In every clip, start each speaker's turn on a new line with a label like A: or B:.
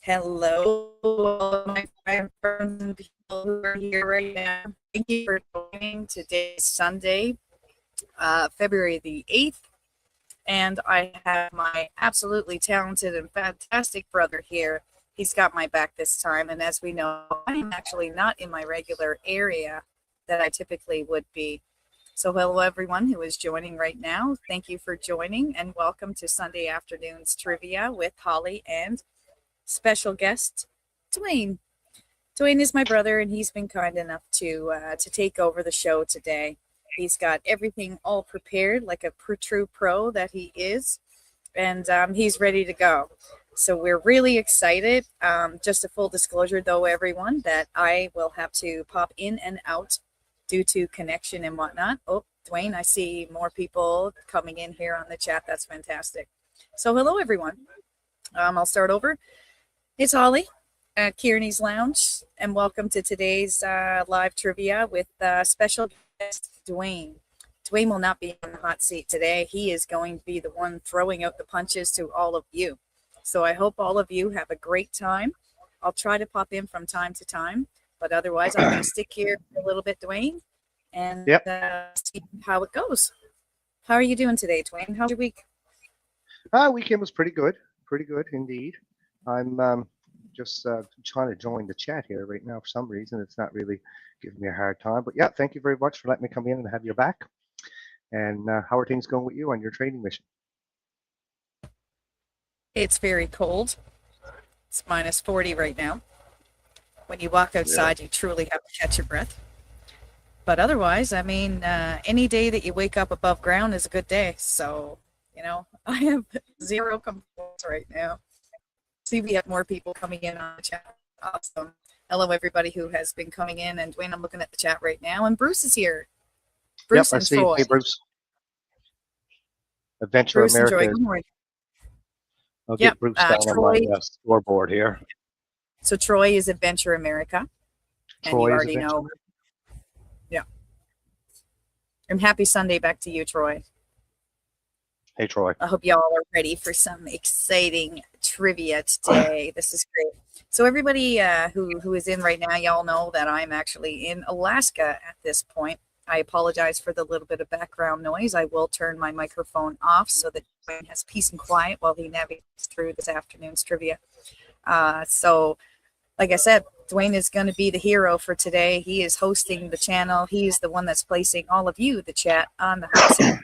A: Hello, all of my friends and people who are here right now. Thank you for joining. Today's Sunday, February the 8th, and I have my absolutely talented and fantastic brother here. He's got my back this time, and as we know, I am actually not in my regular area that I typically would be. So, hello, everyone who is joining right now. Thank you for joining, and welcome to Sunday afternoon's trivia with Holly and special guest Dwayne. Dwayne is my brother, and he's been kind enough to take over the show today. He's got everything all prepared, like a true pro that he is, and he's ready to go. So we're really excited. Just a full disclosure, though, everyone, that I will have to pop in and out due to connection and whatnot. Oh, Dwayne, I see more people coming in here on the chat. That's fantastic. So hello, everyone. I'll start over. It's Holly at Kearney's Lounge, and welcome to today's live trivia with special guest Dwayne. Dwayne will not be on the hot seat today. He is going to be the one throwing out the punches to all of you. So I hope all of you have a great time. I'll try to pop in from time to time, but otherwise I'm going to stick here for a little bit, Dwayne, and see how it goes. How are you doing today, Dwayne? How's your week?
B: Weekend was pretty good indeed. I'm just trying to join the chat here right now. For some reason, it's not really giving me a hard time. But yeah, thank you very much for letting me come in and have you back. And how are things going with you on your training mission?
A: It's very cold. It's minus 40 right now. When you walk outside, you truly have to catch your breath. But otherwise, I mean, any day that you wake up above ground is a good day. So, you know, I have zero complaints right now. See, we have more people coming in on the chat. Awesome. Hello, everybody who has been coming in. And Dwayne, I'm looking at the chat right now. And Bruce is here. Bruce and Troy.
B: Hey, Bruce. Adventure
A: Bruce
B: America.
A: And Troy. Good morning.
B: I'll get Bruce down on my scoreboard here.
A: So Troy is Adventure America. And you already know. Yeah. And happy Sunday back to you, Troy.
B: Hey, Troy.
A: I hope y'all are ready for some exciting trivia today. This is great. So everybody who is in right now, y'all know that I'm actually in Alaska at this point. I apologize for the little bit of background noise. I will turn my microphone off so that Dwayne has peace and quiet while he navigates through this afternoon's trivia. So, like I said, Dwayne is going to be the hero for today. He is hosting the channel. He is the one that's placing all of you, the chat, on the hot seat.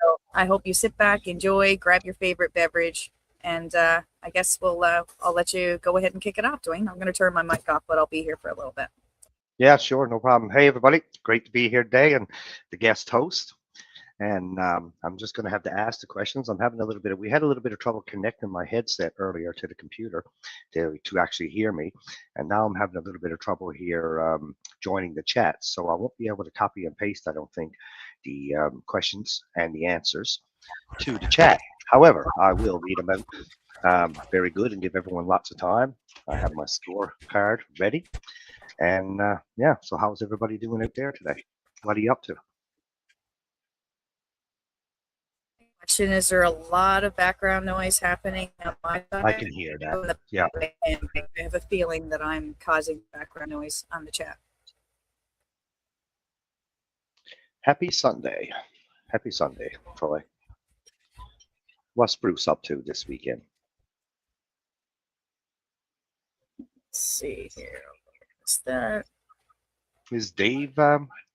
A: So I hope you sit back, enjoy, grab your favorite beverage, and I guess I'll let you go ahead and kick it off, Dwayne. I'm going to turn my mic off, but I'll be here for a little bit.
B: Yeah, sure, no problem. Hey, everybody, great to be here today and the guest host. And I'm just going to have to ask the questions. We had a little bit of trouble connecting my headset earlier to the computer to actually hear me. And now I'm having a little bit of trouble here joining the chat. So I won't be able to copy and paste, I don't think, the questions and the answers to the chat. However, I will read them out very good and give everyone lots of time. I have my scorecard ready. And yeah, so how's everybody doing out there today? What are you up to?
A: Is there a lot of background noise happening on my side?
B: I can hear that. Yeah.
A: And I have a feeling that I'm causing background noise on the chat.
B: Happy Sunday. Happy Sunday, Troy. What's Bruce up to this weekend?
A: Let's see here. What's that?
B: Is Dave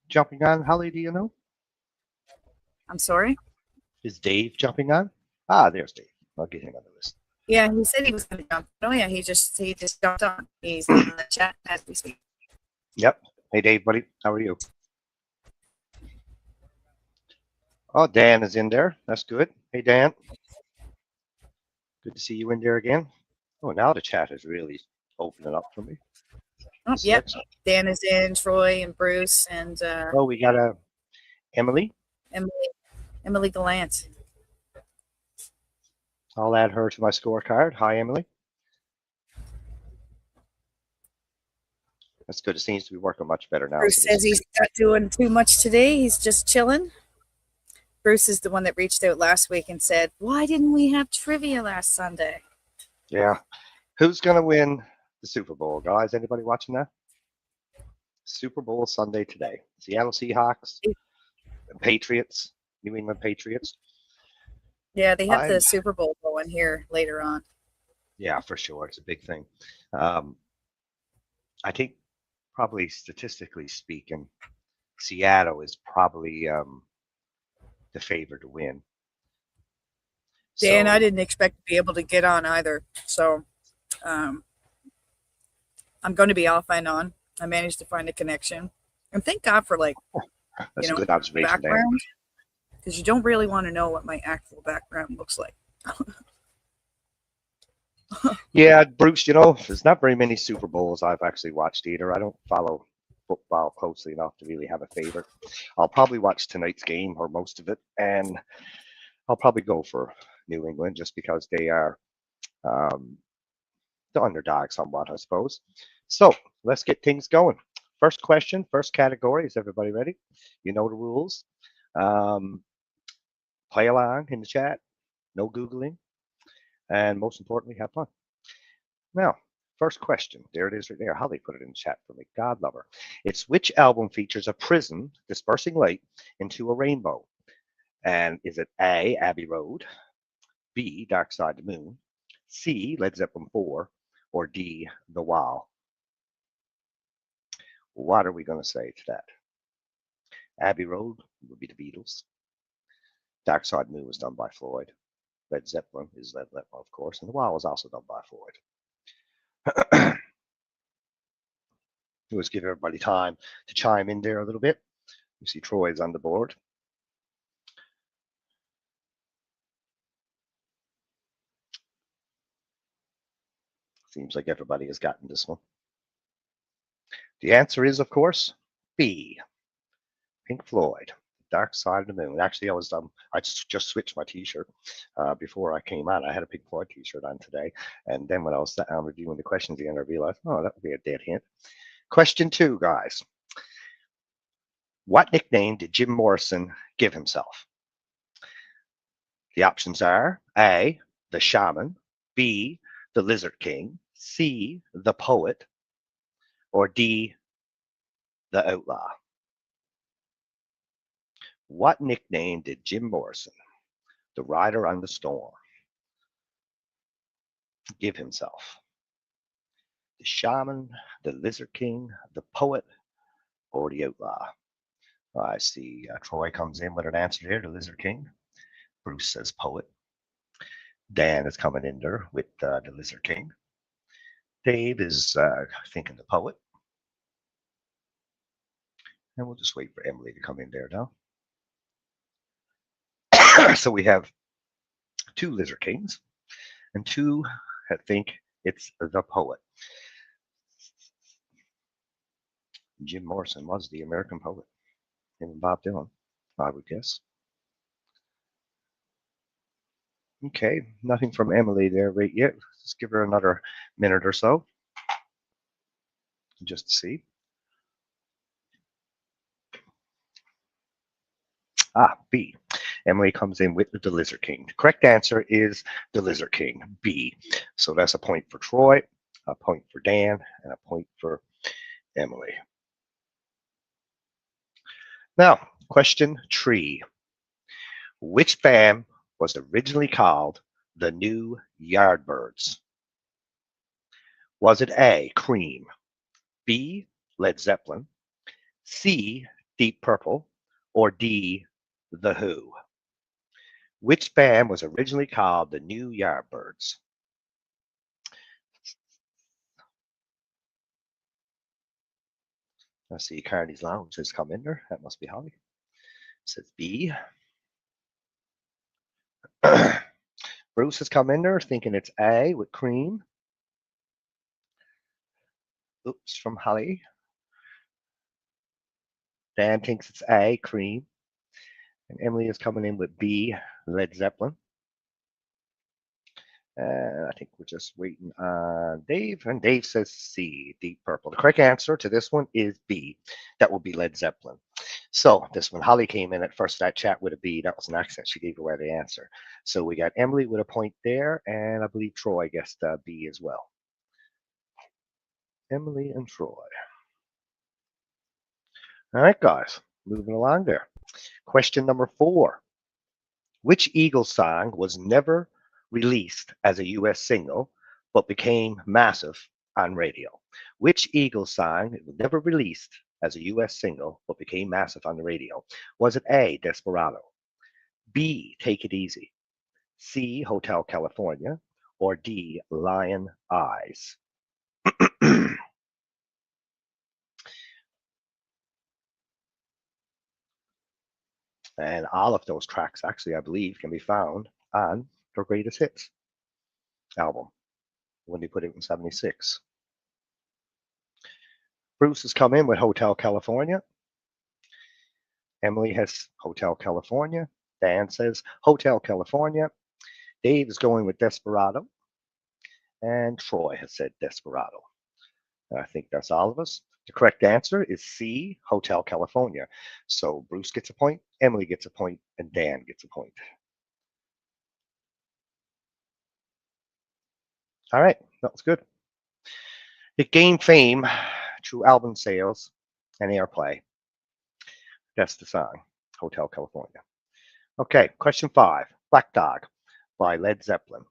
B: jumping on? Holly, do you know?
A: I'm sorry?
B: Is Dave jumping on? Ah, there's Dave. I'll get him on the list.
A: Yeah, he said he was going to jump. Oh yeah, he just jumped on. He's in the chat as we speak.
B: Yep. Hey Dave, buddy, how are you? Oh, Dan is in there. That's good. Hey Dan. Good to see you in there again. Oh, now the chat is really opening up for me.
A: Oh, yep. Dan is in, Troy and Bruce and
B: oh, we got Emily.
A: Emily Gallant.
B: I'll add her to my scorecard. Hi, Emily. That's good. It seems to be working much better now.
A: Bruce says he's not doing too much today. He's just chilling. Bruce is the one that reached out last week and said, why didn't we have trivia last Sunday?
B: Yeah. Who's going to win the Super Bowl, guys? Anybody watching that? Super Bowl Sunday today. Seattle Seahawks, Patriots, New England Patriots.
A: Yeah, they have the
B: I'm,
A: Super Bowl going here later on.
B: yeah, for sure. It's a big thing. Um, I think probably statistically speaking, Seattle is probably the favorite to win.
A: Dan, I
B: So,
A: didn't expect to be able to get on either. So um, I'm going to be off and on. I managed to find a connection. And thank God for like,
B: that's a good observation, Dan.
A: background, because you don't really want to know what my actual background looks like.
B: Yeah, Bruce, you know, there's not very many Super Bowls I've actually watched either. I don't follow football closely enough to really have a favorite. I'll probably watch tonight's game or most of it, and I'll probably go for New England just because they are um, the underdog somewhat, I suppose. So let's get things going. First question, first category. Is everybody ready? You know the rules. Um, Play along in the chat. No Googling. And most importantly, have fun. Now, first question. There it is right there. Holly put it in the chat for me. God lover. It's which album features a prism dispersing light into a rainbow? And is it A, Abbey Road, B, Dark Side of the Moon, C, Led Zeppelin 4, or D, The Wall? What are we going to say to that? Abbey Road would be the Beatles. Dark Side of the Moon was done by Floyd. Led Zeppelin is Led Zeppelin, of course, and The Wall was also done by Floyd. Let's give everybody time to chime in there a little bit. You see Troy's on the board. Seems like everybody has gotten this one. The answer is, of course, B, Pink Floyd, Dark Side of the Moon. Actually, I just switched my T-shirt before I came on. I had a Pink Floyd T-shirt on today, and then when I was reviewing the questions at the end, I realized, oh, that would be a dead hint. Question 2, guys. What nickname did Jim Morrison give himself? The options are A, the Shaman, B, the Lizard King, C, the Poet, or D, the Outlaw. What nickname did Jim Morrison, the Rider on the Storm, give himself? The Shaman, the Lizard King, the Poet, or the Outlaw? I see Troy comes in with an answer here, the Lizard King. Bruce says Poet. Dan is coming in there with the Lizard King. Dave is thinking the Poet. And we'll just wait for Emily to come in there now. So we have 2 Lizard Kings and 2 that think it's the Poet. Jim Morrison was the American poet. Him and Bob Dylan, I would guess. Okay, nothing from Emily there right yet. Let's give her another minute or so just to see. B. Emily comes in with the Lizard King. The correct answer is the Lizard King, B. So that's a point for Troy, a point for Dan, and a point for Emily. Now, question 3. Which band was originally called the New Yardbirds? Was it A, Cream, B, Led Zeppelin, C, Deep Purple, or D, The Who? Which band was originally called the New Yardbirds? I see Carney's Lounge has come in there. That must be Holly. It says B. Bruce has come in there thinking it's A with Cream. Oops, from Holly. Dan thinks it's A, Cream. And Emily is coming in with B, Led Zeppelin. I think we're just waiting on Dave. And Dave says C, Deep Purple. The correct answer to this one is B. That will be Led Zeppelin. So this one, Holly came in at first that chat with a B. That was an accent. She gave away the answer. So we got Emily with a point there. And I believe Troy guessed B as well. Emily and Troy. All right, guys, moving along there. Question number 4. Which Eagles song was never released as a US single but became massive on radio? Which Eagles song was never released as a US single but became massive on the radio? Was it A, Desperado, B, Take It Easy, C, Hotel California, or D, Lion Eyes? And all of those tracks, actually, I believe, can be found on their greatest hits album when they put it in 76. Bruce has come in with Hotel California. Emily has Hotel California. Dan says Hotel California. Dave is going with Desperado. And Troy has said Desperado. I think that's all of us. The correct answer is C, Hotel California. So Bruce gets a point, Emily gets a point, and Dan gets a point. All right, that was good. It gained fame through album sales and airplay. That's the song, Hotel California. Okay, question 5. Black Dog by Led Zeppelin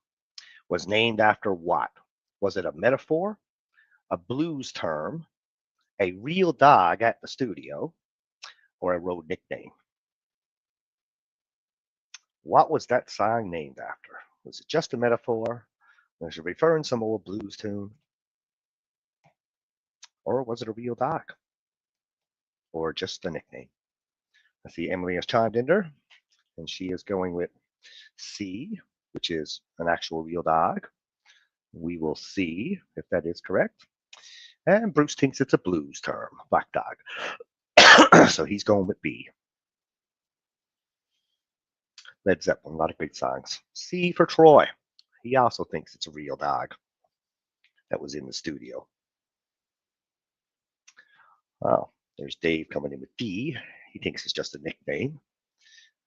B: was named after what? Was it a metaphor, a blues term, a real dog at the studio, or a road nickname? What was that song named after? Was it just a metaphor? Was it referring to some old blues tune? Or was it a real dog? Or just a nickname? I see Emily has chimed in there, and she is going with C, which is an actual real dog. We will see if that is correct. And Bruce thinks it's a blues term, Black Dog. So he's going with B. Led Zeppelin, a lot of great songs. C for Troy. He also thinks it's a real dog that was in the studio. Oh, there's Dave coming in with D. He thinks it's just a nickname.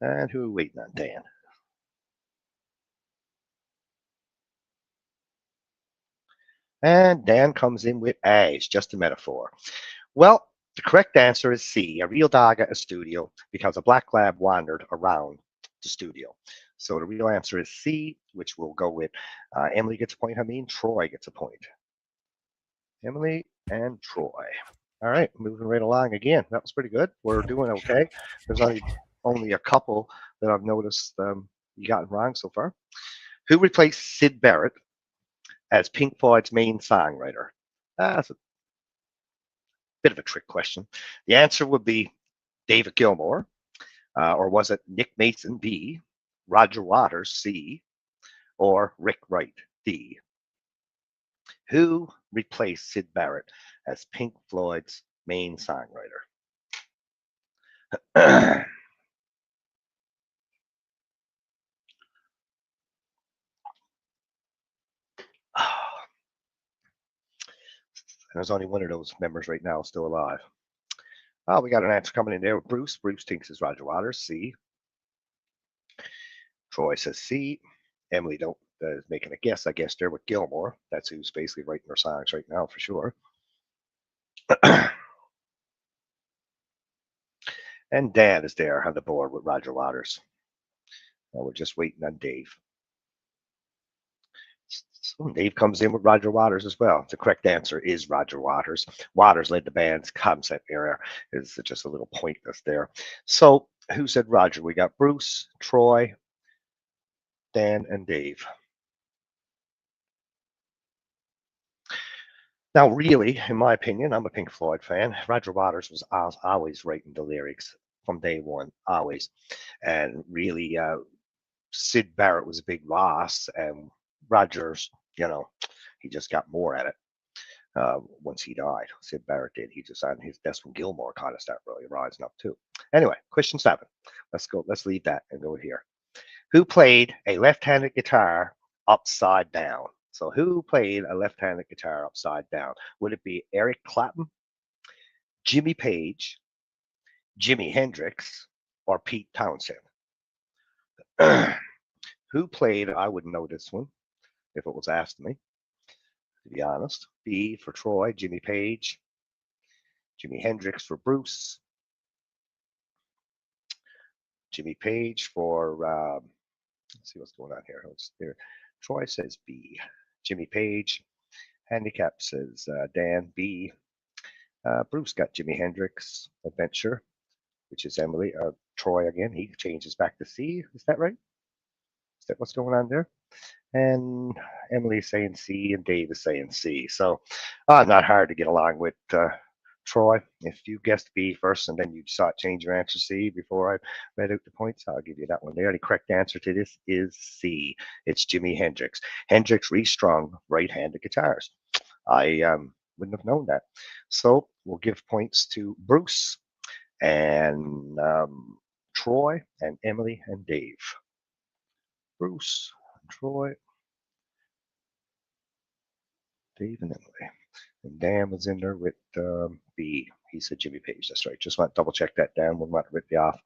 B: And who are we waiting on? Dan. And Dan comes in with A. It's just a metaphor. Well, the correct answer is C, a real dog at a studio, because a black lab wandered around the studio. So the real answer is C, which we'll go with. Emily gets a point. Troy gets a point. Emily and Troy. All right, moving right along again. That was pretty good. We're doing okay. There's only a couple that I've noticed you gotten wrong so far. Who replaced Syd Barrett as Pink Floyd's main songwriter? That's a bit of a trick question. The answer would be David Gilmour, or was it Nick Mason, B, Roger Waters, C, or Rick Wright, D? Who replaced Syd Barrett as Pink Floyd's main songwriter? There's only one of those members right now still alive. Oh, we got an answer coming in there with Bruce. Bruce thinks it's Roger Waters, C. Troy says C. Emily is making a guess, I guess, there with Gilmour. That's who's basically writing her songs right now for sure. And Dan is there on the board with Roger Waters. Now we're just waiting on Dave. So Dave comes in with Roger Waters as well. The correct answer is Roger Waters. Waters led the band's concept era. Is just a little pointless there. So who said Roger? We got Bruce, Troy, Dan, and Dave. Now, really, in my opinion, I'm a Pink Floyd fan. Roger Waters was always writing the lyrics from day one, always. And really, Syd Barrett was a big loss, and Rogers, he just got more at it once he died. Syd Barrett did. He just on his desk when Gilmour kind of started really rising up too. Anyway, question 7. Let's go. Let's leave that and go here. Who played a left-handed guitar upside down? So who played a left-handed guitar upside down? Would it be Eric Clapton, Jimmy Page, Jimi Hendrix, or Pete Townshend? Who played, I wouldn't know this one if it was asked to me. to be honest. B for Troy, Jimmy Page, Jimi Hendrix for Bruce, Jimmy Page for, let's see what's going on here. Troy says B. Jimmy Page. Handicap says Dan B. Bruce got Jimi Hendrix Adventure, which is Emily. Troy again, he changes back to C. Is that right? Is that what's going on there? And Emily's saying C, and Dave is saying C. So not hard to get along with. Troy, if you guessed B first and then you saw it change your answer to C before I read out the points, I'll give you that one there. The correct answer to this is C. It's Jimi Hendrix. Hendrix restrung right-handed guitars. I wouldn't have known that. So we'll give points to Bruce and Troy and Emily and Dave. Bruce and Troy, Dave and Emily. And Dan was in there with B. He said Jimmy Page. That's right. Just want to double check that down. Wouldn't want to rip you off.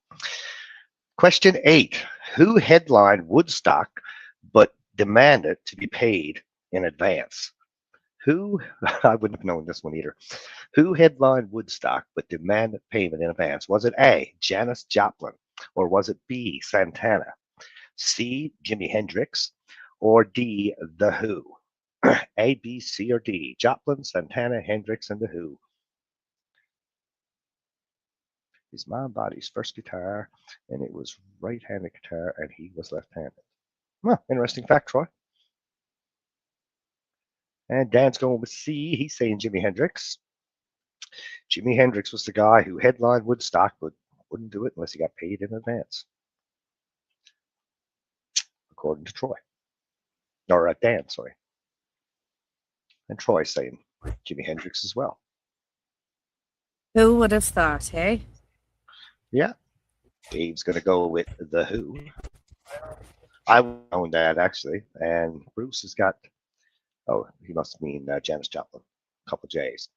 B: Question 8. Who headlined Woodstock but demanded to be paid in advance? Who, I wouldn't have known this one either. Who headlined Woodstock but demanded payment in advance? Was it A, Janis Joplin, or was it B, Santana, C, Jimi Hendrix, or D, The Who? A, B, C, or D? Joplin, Santana, Hendrix, and The Who. His mom bought his first guitar, and it was right-handed guitar, and he was left-handed. Well, interesting fact, Troy. And Dan's going with C. He's saying Jimi Hendrix. Jimi Hendrix was the guy who headlined Woodstock, but wouldn't do it unless he got paid in advance, according to Troy. Or Dan, sorry. And Troy saying Jimi Hendrix as well.
A: Who would have thought, hey?
B: Yeah. Dave's going to go with The Who. I would have known that, actually. And Bruce has got, oh, he must mean Janis Joplin. A couple J's.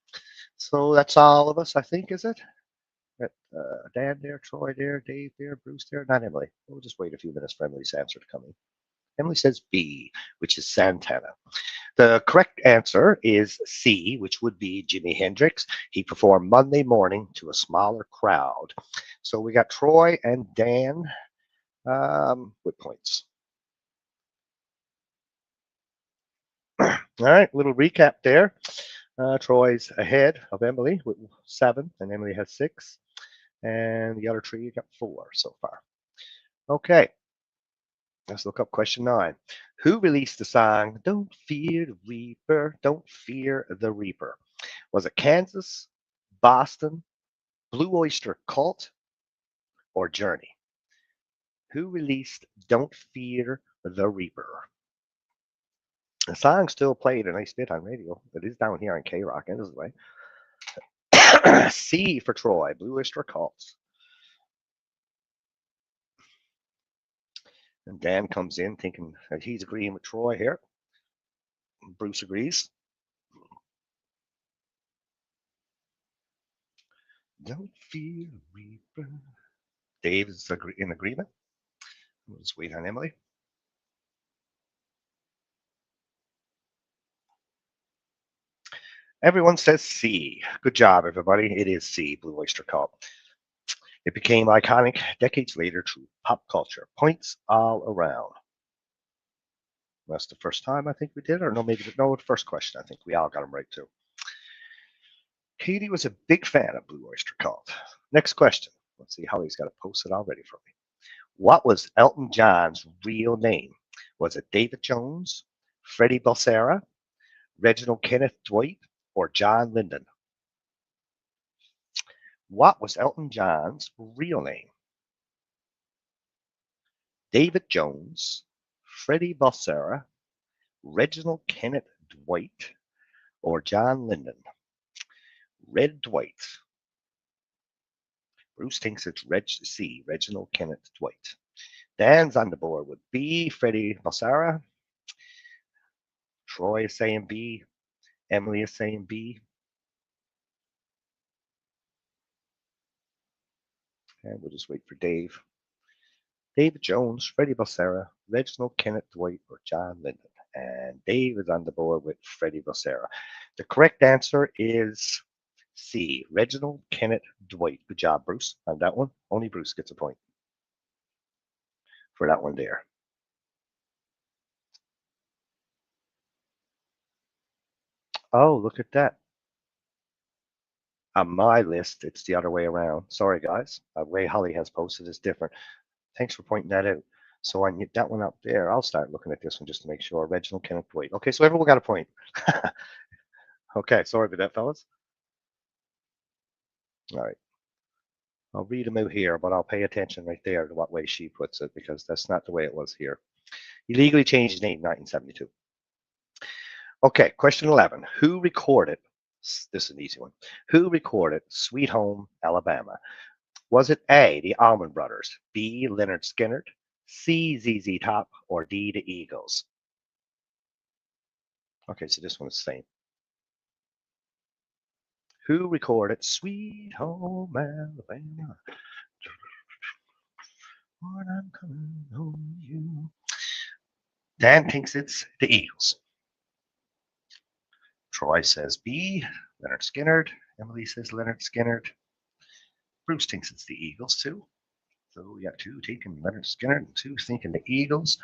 B: So that's all of us, I think, is it? Dan there, Troy there, Dave there, Bruce there, not Emily. We'll just wait a few minutes for Emily's answer to come in. Emily says B, which is Santana. The correct answer is C, which would be Jimi Hendrix. He performed Monday morning to a smaller crowd. So we got Troy and Dan with points. All right, little recap there. Troy's ahead of Emily with 7, and Emily has 6. And the other 3 got 4 so far. Okay, let's look up question 9. Who released the song Don't Fear the Reaper, Don't Fear the Reaper? Was it Kansas, Boston, Blue Oyster Cult, or Journey? Who released Don't Fear the Reaper? The song's still played a nice bit on radio. It is down here on K-Rock, anyway. C for Troy, Blue Oyster Cult. And Dan comes in thinking that he's agreeing with Troy here. Bruce agrees. Don't fear the reaper. Dave is in agreement. We'll just wait on Emily. Everyone says C. Good job, everybody. It is C, Blue Oyster Cult. It became iconic decades later through pop culture. Points all around. That's the first time I think we did, or no, maybe no, the first question. I think we all got them right too. Katie was a big fan of Blue Oyster Cult. Next question. Let's see how he's got it posted already for me. What was Elton John's real name? Was it David Jones, Freddie Balsera, Reginald Kenneth Dwight, or John Lyndon? What was Elton John's real name? David Jones, Freddie Balsera, Reginald Kenneth Dwight, or John Lyndon? Red Dwight. Bruce thinks it's C, Reginald Kenneth Dwight. Dan's on the board with B, Freddie Balsera. Troy is saying B. Emily is saying B. And we'll just wait for Dave. David Jones, Freddie Balsera, Reginald Kenneth Dwight, or John Lyndon. And Dave is on the board with Freddie Vocera. The correct answer is C, Reginald Kenneth Dwight. Good job, Bruce, on that one. Only Bruce gets a point for that one there. Oh, look at that. On my list, it's the other way around. Sorry, guys. The way Holly has posted is different. Thanks for pointing that out. So I need that one up there. I'll start looking at this one just to make sure. Reginald Kenneth Dwight. Okay, so everyone got a point. Okay, sorry about that, fellas. All right. I'll read them out here, but I'll pay attention right there to what way she puts it because that's not the way it was here. He legally changed his name in 1972. Okay, question 11. Who recorded, this is an easy one, who recorded Sweet Home Alabama? Was it A, the Allman Brothers, B, Leonard Skinner, C, ZZ Top, or D, the Eagles? Okay, so this one is the same. Who recorded Sweet Home Alabama? When I'm coming home to you. Dan thinks it's the Eagles. Troy says B, Leonard Skinner. Emily says Leonard Skinner. Bruce thinks it's the Eagles too. So we got two thinking Leonard Skinner and two thinking the Eagles.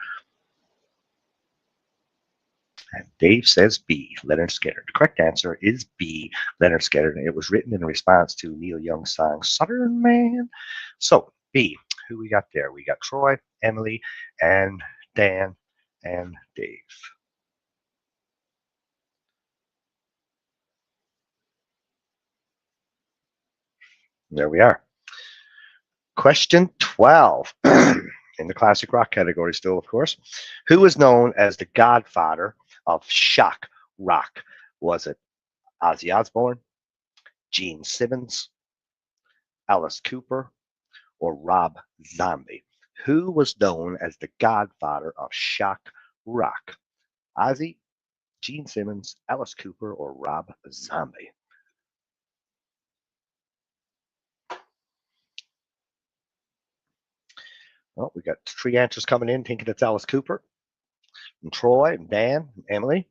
B: And Dave says B, Leonard Skinner. The correct answer is B, Leonard Skinner. And it was written in response to Neil Young's song Southern Man. So B, who we got there? We got Troy, Emily, and Dan, and Dave. There we are. Question 12. In the classic rock category still, of course. Who is known as the godfather of shock rock? Was it Ozzy Osbourne, Gene Simmons, Alice Cooper, or Rob Zombie? Who was known as the godfather of shock rock? Ozzy, Gene Simmons, Alice Cooper, or Rob Zombie? Well, we got three answers coming in thinking it's Alice Cooper, and Troy, and Dan, and Emily.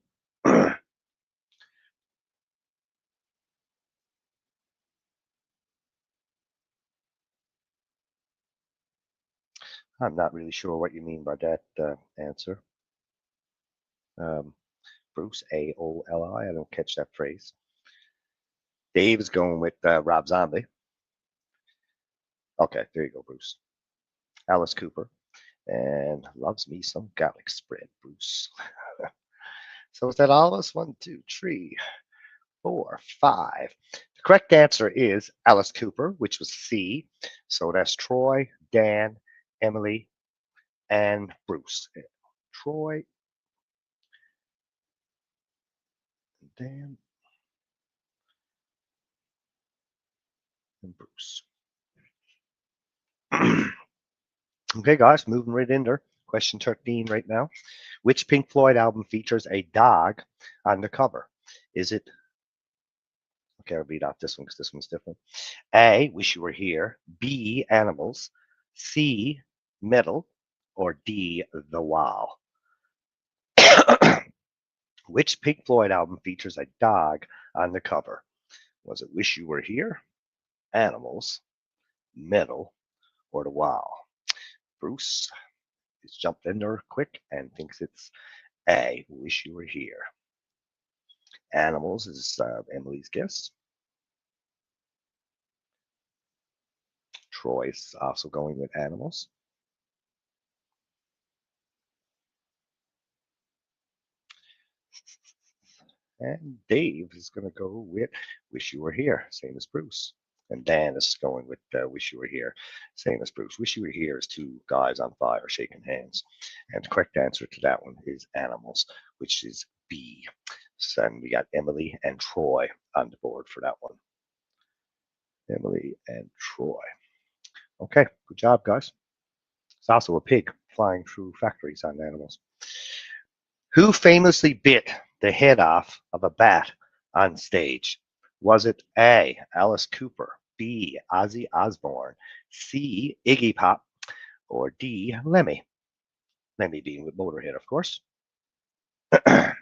B: I'm not really sure what you mean by that answer. Bruce, AOLI. I don't catch that phrase. Dave is going with Rob Zombie. Okay, there you go, Bruce. Alice Cooper. And loves me some garlic spread, Bruce. So is that all of us? 1, 2, 3, 4, 5. The correct answer is Alice Cooper, which was C. So that's Troy, Dan, Emily, and Bruce. Troy, Dan, and Bruce. Okay, guys, moving right in there. Question 13 right now. Which Pink Floyd album features a dog on the cover? Is it, okay, I'll read off this one because this one's different. A, Wish You Were Here. B, Animals. C, Metal. Or D, The Wall. Which Pink Floyd album features a dog on the cover? Was it Wish You Were Here, Animals, Metal, or The Wall? Bruce has jumped in there quick and thinks it's A, Wish You Were Here. Animals is Emily's guess. Troy's also going with Animals. And Dave is going to go with Wish You Were Here, same as Bruce. And Dan is going with Wish You Were Here, same as Bruce. Wish You Were Here is two guys on fire shaking hands. And the correct answer to that one is Animals, which is B. So then we got Emily and Troy on the board for that one. Emily and Troy. Okay, good job, guys. It's also a pig flying through factories on Animals. Who famously bit the head off of a bat on stage? Was it A, Alice Cooper, B, Ozzy Osbourne, C, Iggy Pop, or D, Lemmy? Lemmy being with Motorhead, of course. Let's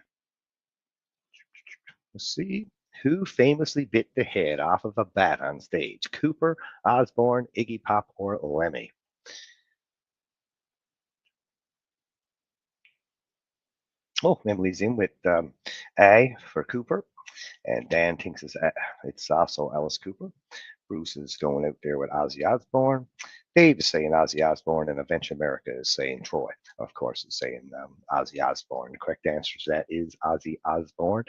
B: see. Who famously bit the head off of a bat on stage? Cooper, Osborne, Iggy Pop, or Lemmy? Oh, Emily's in with A for Cooper, and Dan thinks it's also Alice Cooper. Bruce is going out there with Ozzy Osbourne. Dave is saying Ozzy Osbourne, and Adventure America is saying Troy. Of course, is saying Ozzy Osbourne. The correct answer to that is Ozzy Osbourne.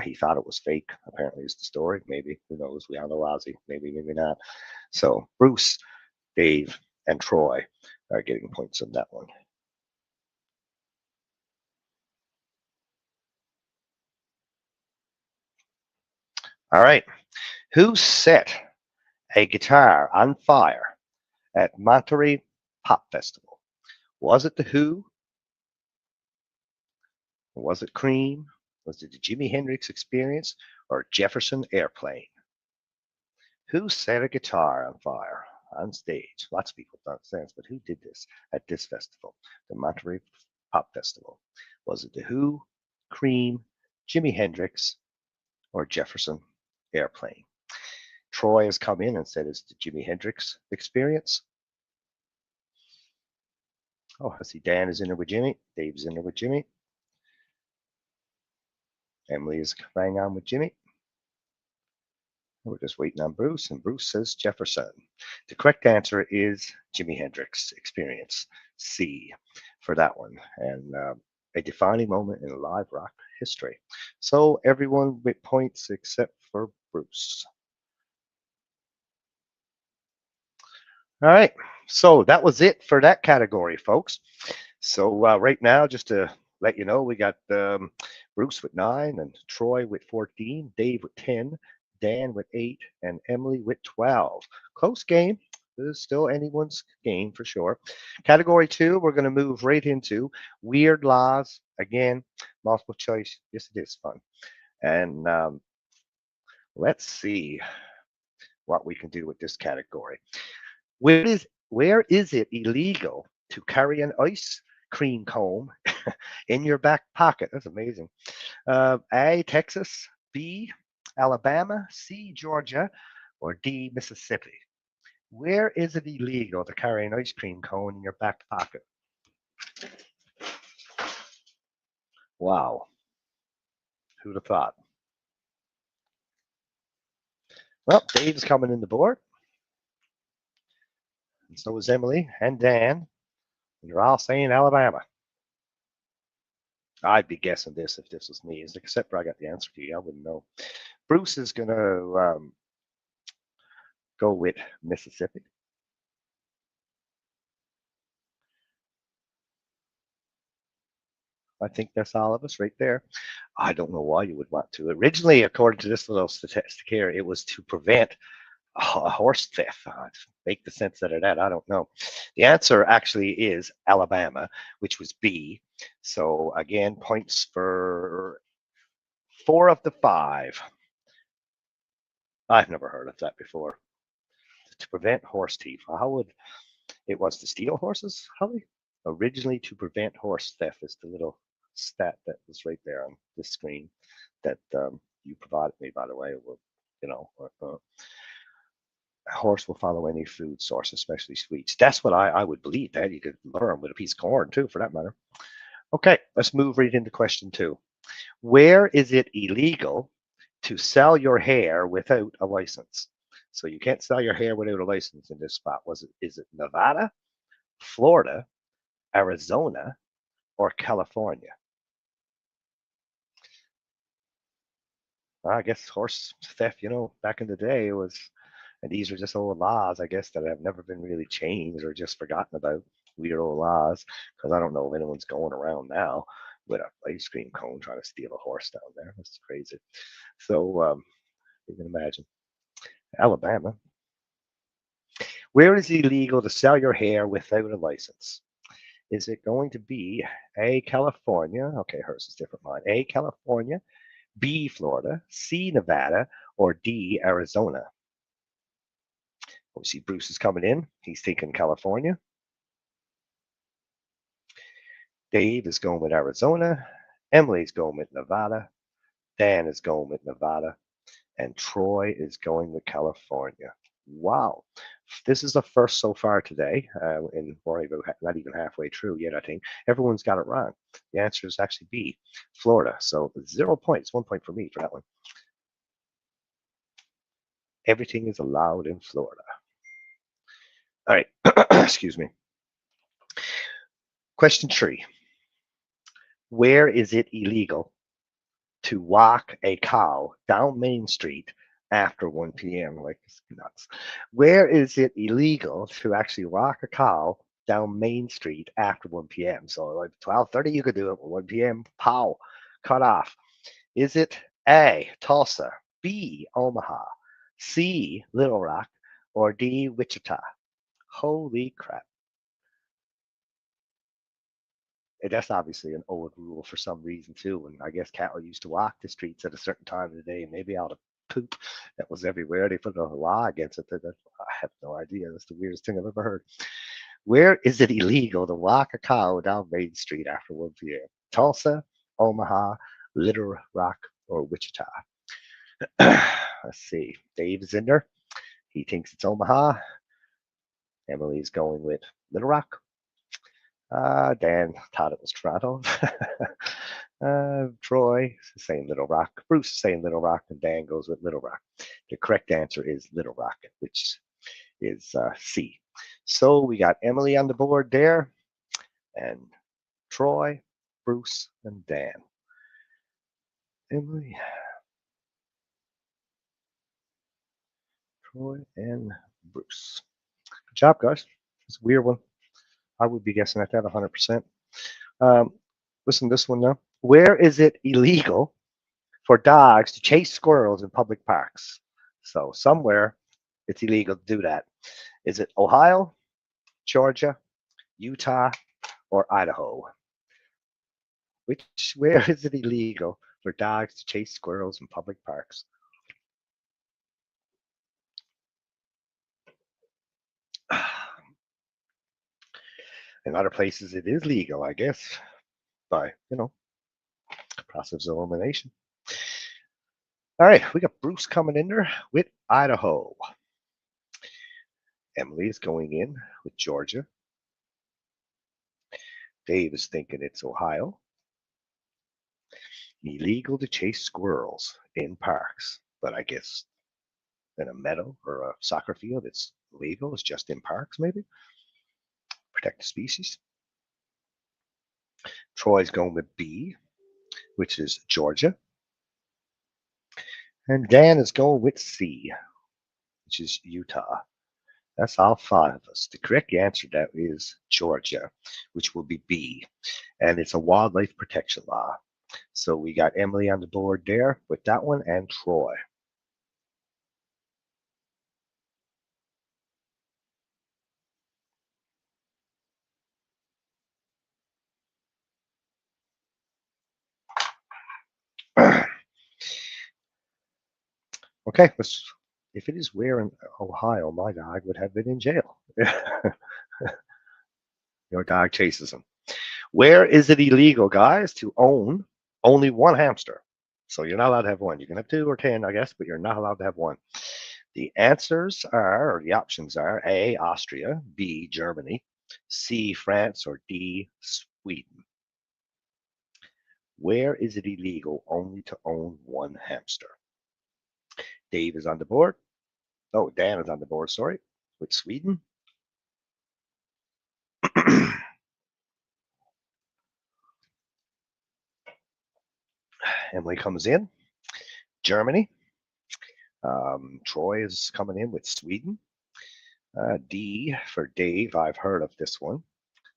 B: He thought it was fake. Apparently, is the story. Maybe, who knows? We all know Ozzy. Maybe, maybe not. So Bruce, Dave, and Troy are getting points on that one. All right. Who set a guitar on fire at Monterey Pop Festival? Was it The Who? Was it Cream? Was it the Jimi Hendrix Experience or Jefferson Airplane? Who set a guitar on fire on stage? Lots of people don't understand, but who did this at this festival, the Monterey Pop Festival? Was it The Who, Cream, Jimi Hendrix, or Jefferson Airplane? Troy has come in and said it's the Jimi Hendrix Experience. Oh, I see Dan is in there with Jimmy. Dave's in there with Jimmy. Emily is bang on with Jimmy. We're just waiting on Bruce, and Bruce says Jefferson. The correct answer is Jimi Hendrix Experience, C, for that one, and a defining moment in live rock history. So everyone with points except for Bruce. All right, so that was it for that category, folks. So right now, just to let you know, we got Bruce with 9 and Troy with 14, Dave with 10, Dan with 8, and Emily with 12. Close game. This is still anyone's game for sure. Category 2, we're going to move right into weird laws. Again, multiple choice. Yes, it is fun. And let's see what we can do with this category. Where is it illegal to carry an ice cream cone in your back pocket? That's amazing. A, Texas, B, Alabama, C, Georgia, or D, Mississippi? Where is it illegal to carry an ice cream cone in your back pocket? Wow. Who'd have thought? Well, Dave's coming in the board. And so is Emily and Dan. And you're all saying Alabama. I'd be guessing this if this was me, except for I got the answer to you. I wouldn't know. Bruce is going to go with Mississippi. I think that's all of us right there. I don't know why you would want to. Originally, according to this little statistic here, it was to prevent a horse theft. Make the sense out of that. I don't know. The answer actually is Alabama, which was B. So again, points for 4 of the 5. I've never heard of that before. To prevent horse thief. How would it was to steal horses, Holly? Originally to prevent horse theft is the little stat that was right there on this screen that you provided me, by the way. You know, a horse will follow any food source, especially sweets. That's what I would believe. That you could learn with a piece of corn too, for that matter. Okay, let's move right into question 2. Where is it illegal to sell your hair without a license? So you can't sell your hair without a license in this spot. Is it Nevada, Florida, Arizona, or California? I guess horse theft, back in the day and these are just old laws, I guess, that have never been really changed or just forgotten about. Weird old laws, because I don't know if anyone's going around now with an ice cream cone trying to steal a horse down there. That's crazy. So you can imagine. Alabama. Where is it illegal to sell your hair without a license? Is it going to be A, California? Okay, hers is different mine. A, California, B, Florida, C, Nevada, or D, Arizona? We see Bruce is coming in. He's taking California. Dave is going with Arizona. Emily's going with Nevada. Dan is going with Nevada. And Troy is going with California. Wow. This is the first so far today, and we're not even halfway through yet, I think. Everyone's got it wrong. The answer is actually B, Florida. So 0 points, 1 point for me for that one. Everything is allowed in Florida. All right. Excuse me. Question 3. Where is it illegal to walk a cow down Main Street after 1 p.m.? Like, it's nuts. Where is it illegal to actually walk a cow down Main Street after 1 p.m.? So like 12:30, you could do it. 1 p.m., pow, cut off. Is it A, Tulsa, B, Omaha, C, Little Rock, or D, Wichita? Holy crap. That's obviously an old rule for some reason too. And I guess cattle used to walk the streets at a certain time of the day, maybe out of poop that was everywhere. They put a law against it. I have no idea. That's the weirdest thing I've ever heard. Where is it illegal to walk a cow down Main Street after 1 p.m.? Tulsa, Omaha, Little Rock, or Wichita? Let's see. Dave's in there. He thinks it's Omaha. Emily's going with Little Rock. Dan thought it was Toronto. Troy is saying Little Rock. Bruce is saying Little Rock, and Dan goes with Little Rock. The correct answer is Little Rock, which is C. So we got Emily on the board there, and Troy, Bruce, and Dan. Emily, Troy, and Bruce. Good job, guys. It's a weird one. I would be guessing at that 100%. Listen to this one now. Where is it illegal for dogs to chase squirrels in public parks? So somewhere it's illegal to do that. Is it Ohio, Georgia, Utah, or Idaho? Where is it illegal for dogs to chase squirrels in public parks? In other places it is legal, I guess, by, process of elimination. All right, we got Bruce coming in there with Idaho. Emily is going in with Georgia. Dave is thinking it's Ohio. Illegal to chase squirrels in parks, but I guess in a meadow or a soccer field, it's legal. It's just in parks, maybe. Protect the species. Troy's going with B, which is Georgia. And Dan is going with C, which is Utah. That's all 5 of us. The correct answer to that is Georgia, which will be B. And it's a wildlife protection law. So we got Emily on the board there with that one, and Troy. Okay, if it is where in Ohio, my dog would have been in jail. Your dog chases him. Where is it illegal, guys, to own only one hamster? So you're not allowed to have one. You can have 2 or 10, I guess, but you're not allowed to have one. The answers are, or the options are, A, Austria, B, Germany, C, France, or D, Sweden. Where is it illegal only to own one hamster? Dave is on the board. Oh, Dan is on the board, sorry, with Sweden. Emily comes in. Germany. Troy is coming in with Sweden. D for Dave. I've heard of this one.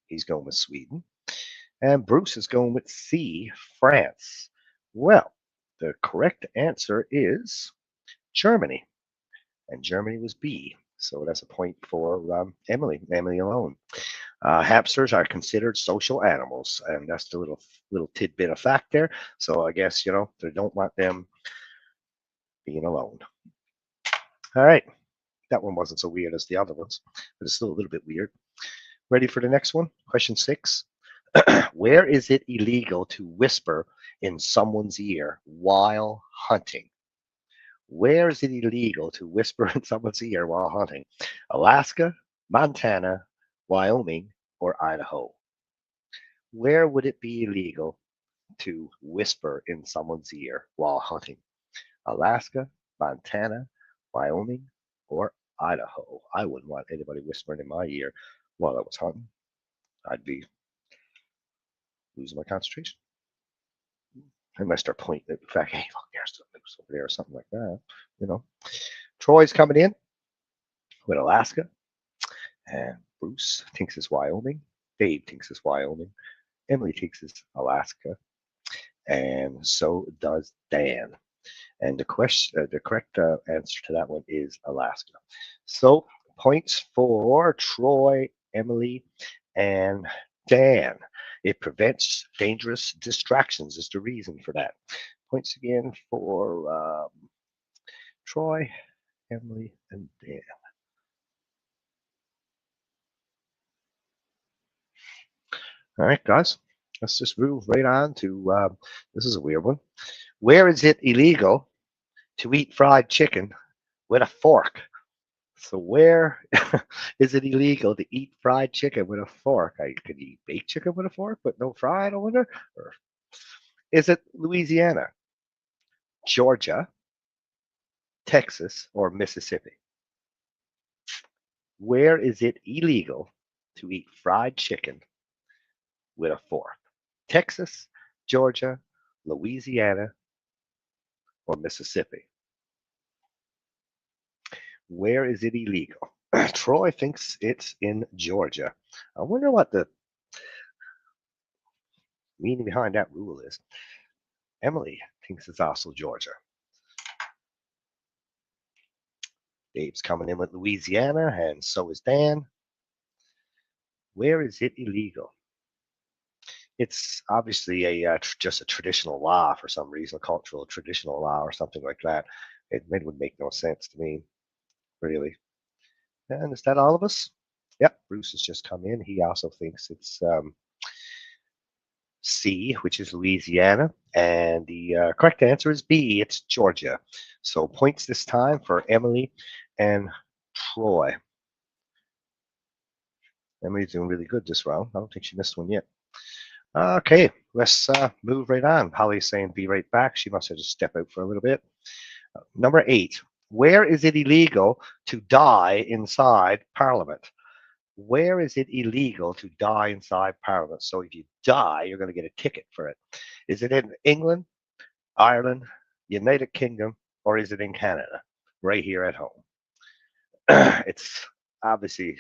B: He's going with Sweden. And Bruce is going with C, France. Well, the correct answer is Germany. And Germany was B. So that's a point for Emily alone. Hamsters are considered social animals, and that's the little tidbit of fact there. So I guess, they don't want them being alone. All right. That one wasn't so weird as the other ones, but it's still a little bit weird. Ready for the next one? Question 6. Where is it illegal to whisper in someone's ear while hunting? Where is it illegal to whisper in someone's ear while hunting? Alaska, Montana, Wyoming, or Idaho? Where would it be illegal to whisper in someone's ear while hunting? Alaska, Montana, Wyoming, or Idaho? I wouldn't want anybody whispering in my ear while I was hunting. I'd be losing my concentration. I might start pointing at the fact, hey, look, there's the moose over there, or something like that. You know, Troy's coming in with Alaska, and Bruce thinks it's Wyoming. Dave thinks it's Wyoming. Emily thinks it's Alaska, and so does Dan. And the correct answer to that one is Alaska. So points for Troy, Emily, and Dan. It prevents dangerous distractions is the reason for that. Points again for Troy, Emily, and Dan. All right, guys, let's just move right on to this is a weird one. Where is it illegal to eat fried chicken with a fork? So where is it illegal to eat fried chicken with a fork? I could eat baked chicken with a fork, but no fried, I wonder? Or is it Louisiana, Georgia, Texas, or Mississippi? Where is it illegal to eat fried chicken with a fork? Texas, Georgia, Louisiana, or Mississippi? Where is it illegal? Troy thinks it's in Georgia. I wonder what the meaning behind that rule is. Emily thinks it's also Georgia. Dave's coming in with Louisiana, and so is Dan. Where is it illegal? It's obviously just a traditional law for some reason, a cultural traditional law or something like that. It would make no sense to me, really. And is that all of us? Yep, Bruce has just come in. He also thinks it's C, which is Louisiana. And the correct answer is B, it's Georgia. So points this time for Emily and Troy. Emily's doing really good this round. I don't think she missed one yet. Okay, let's move right on. Holly's saying be right back. She must have just stepped out for a little bit. Number 8. Where is it illegal to die inside Parliament? Where is it illegal to die inside Parliament? So if you die, you're going to get a ticket for it. Is it in England, Ireland, United Kingdom, or is it in Canada? Right here at home. It's obviously,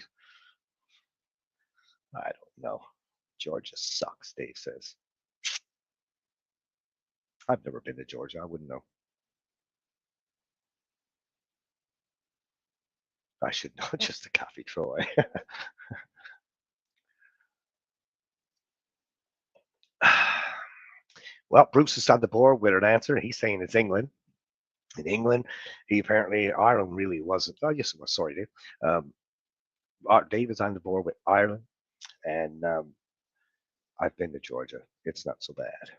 B: I don't know. Georgia sucks, Dave says. I've never been to Georgia. I wouldn't know. I should know just the coffee, Troy. Well, Bruce is on the board with an answer. He's saying it's England. In England, he apparently, Ireland really wasn't. Oh, yes, it was. Sorry, Dave. Dave is on the board with Ireland, and I've been to Georgia. It's not so bad.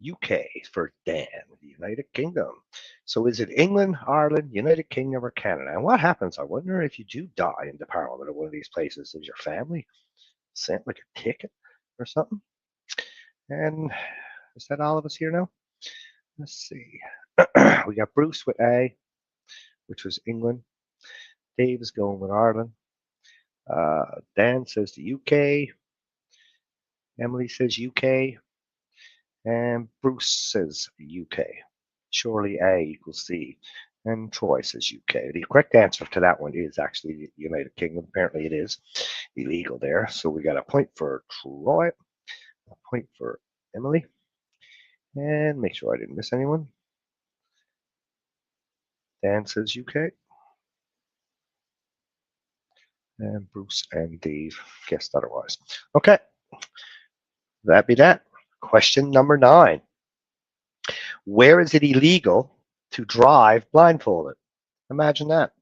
B: UK for Dan, the United Kingdom. So is it England, Ireland, United Kingdom, or Canada? And what happens? I wonder if you do die in the Parliament of one of these places. Is your family sent like a ticket or something? And is that all of us here now? Let's see. We got Bruce with A, which was England. Dave is going with Ireland. Dan says the UK. Emily says UK. And Bruce says UK. Surely A equals C. And Troy says UK. The correct answer to that one is actually the United Kingdom. Apparently it is illegal there. So we got a point for Troy, a point for Emily. And make sure I didn't miss anyone. Dan says UK. And Bruce and Dave guessed otherwise. Okay. That be that. Question number 9. Where is it illegal to drive blindfolded? Imagine that.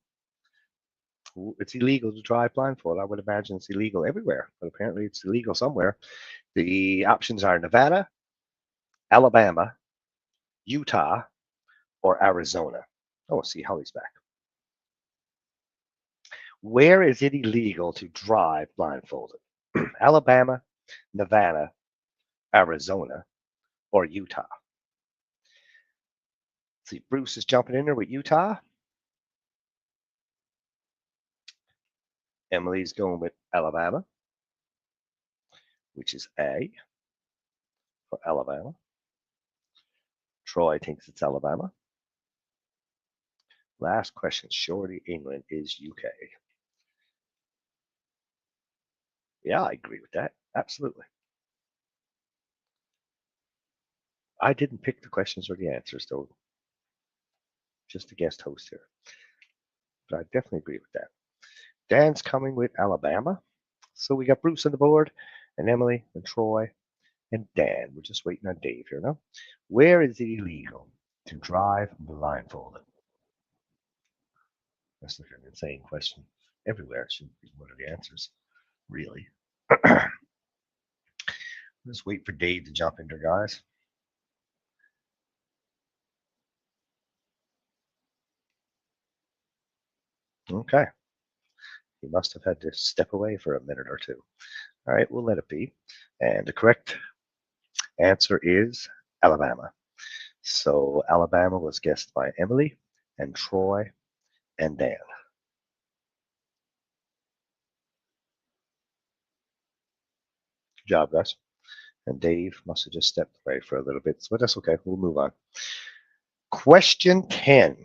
B: It's illegal to drive blindfolded. I would imagine it's illegal everywhere, but apparently it's illegal somewhere. The options are Nevada, Alabama, Utah, or Arizona? Oh, see, Holly's back. Where is it illegal to drive blindfolded? Alabama, Nevada, Arizona, or Utah? See, Bruce is jumping in there with Utah. Emily's going with Alabama, which is A for Alabama. Troy thinks it's Alabama. Last question. Shorty, England is UK. Yeah, I agree with that. Absolutely. I didn't pick the questions or the answers, though. Just a guest host here. But I definitely agree with that. Dan's coming with Alabama. So we got Bruce on the board, and Emily, and Troy, and Dan. We're just waiting on Dave here now. Where is it illegal to drive blindfolded? That's like an insane question. Everywhere should be one of the answers, really. Just wait for Dave to jump in there, guys. Okay. He must have had to step away for a minute or two. All right, we'll let it be. And the correct answer is Alabama. So Alabama was guessed by Emily and Troy and Dan. Good job, guys. And Dave must have just stepped away for a little bit, but that's okay. We'll move on. Question 10.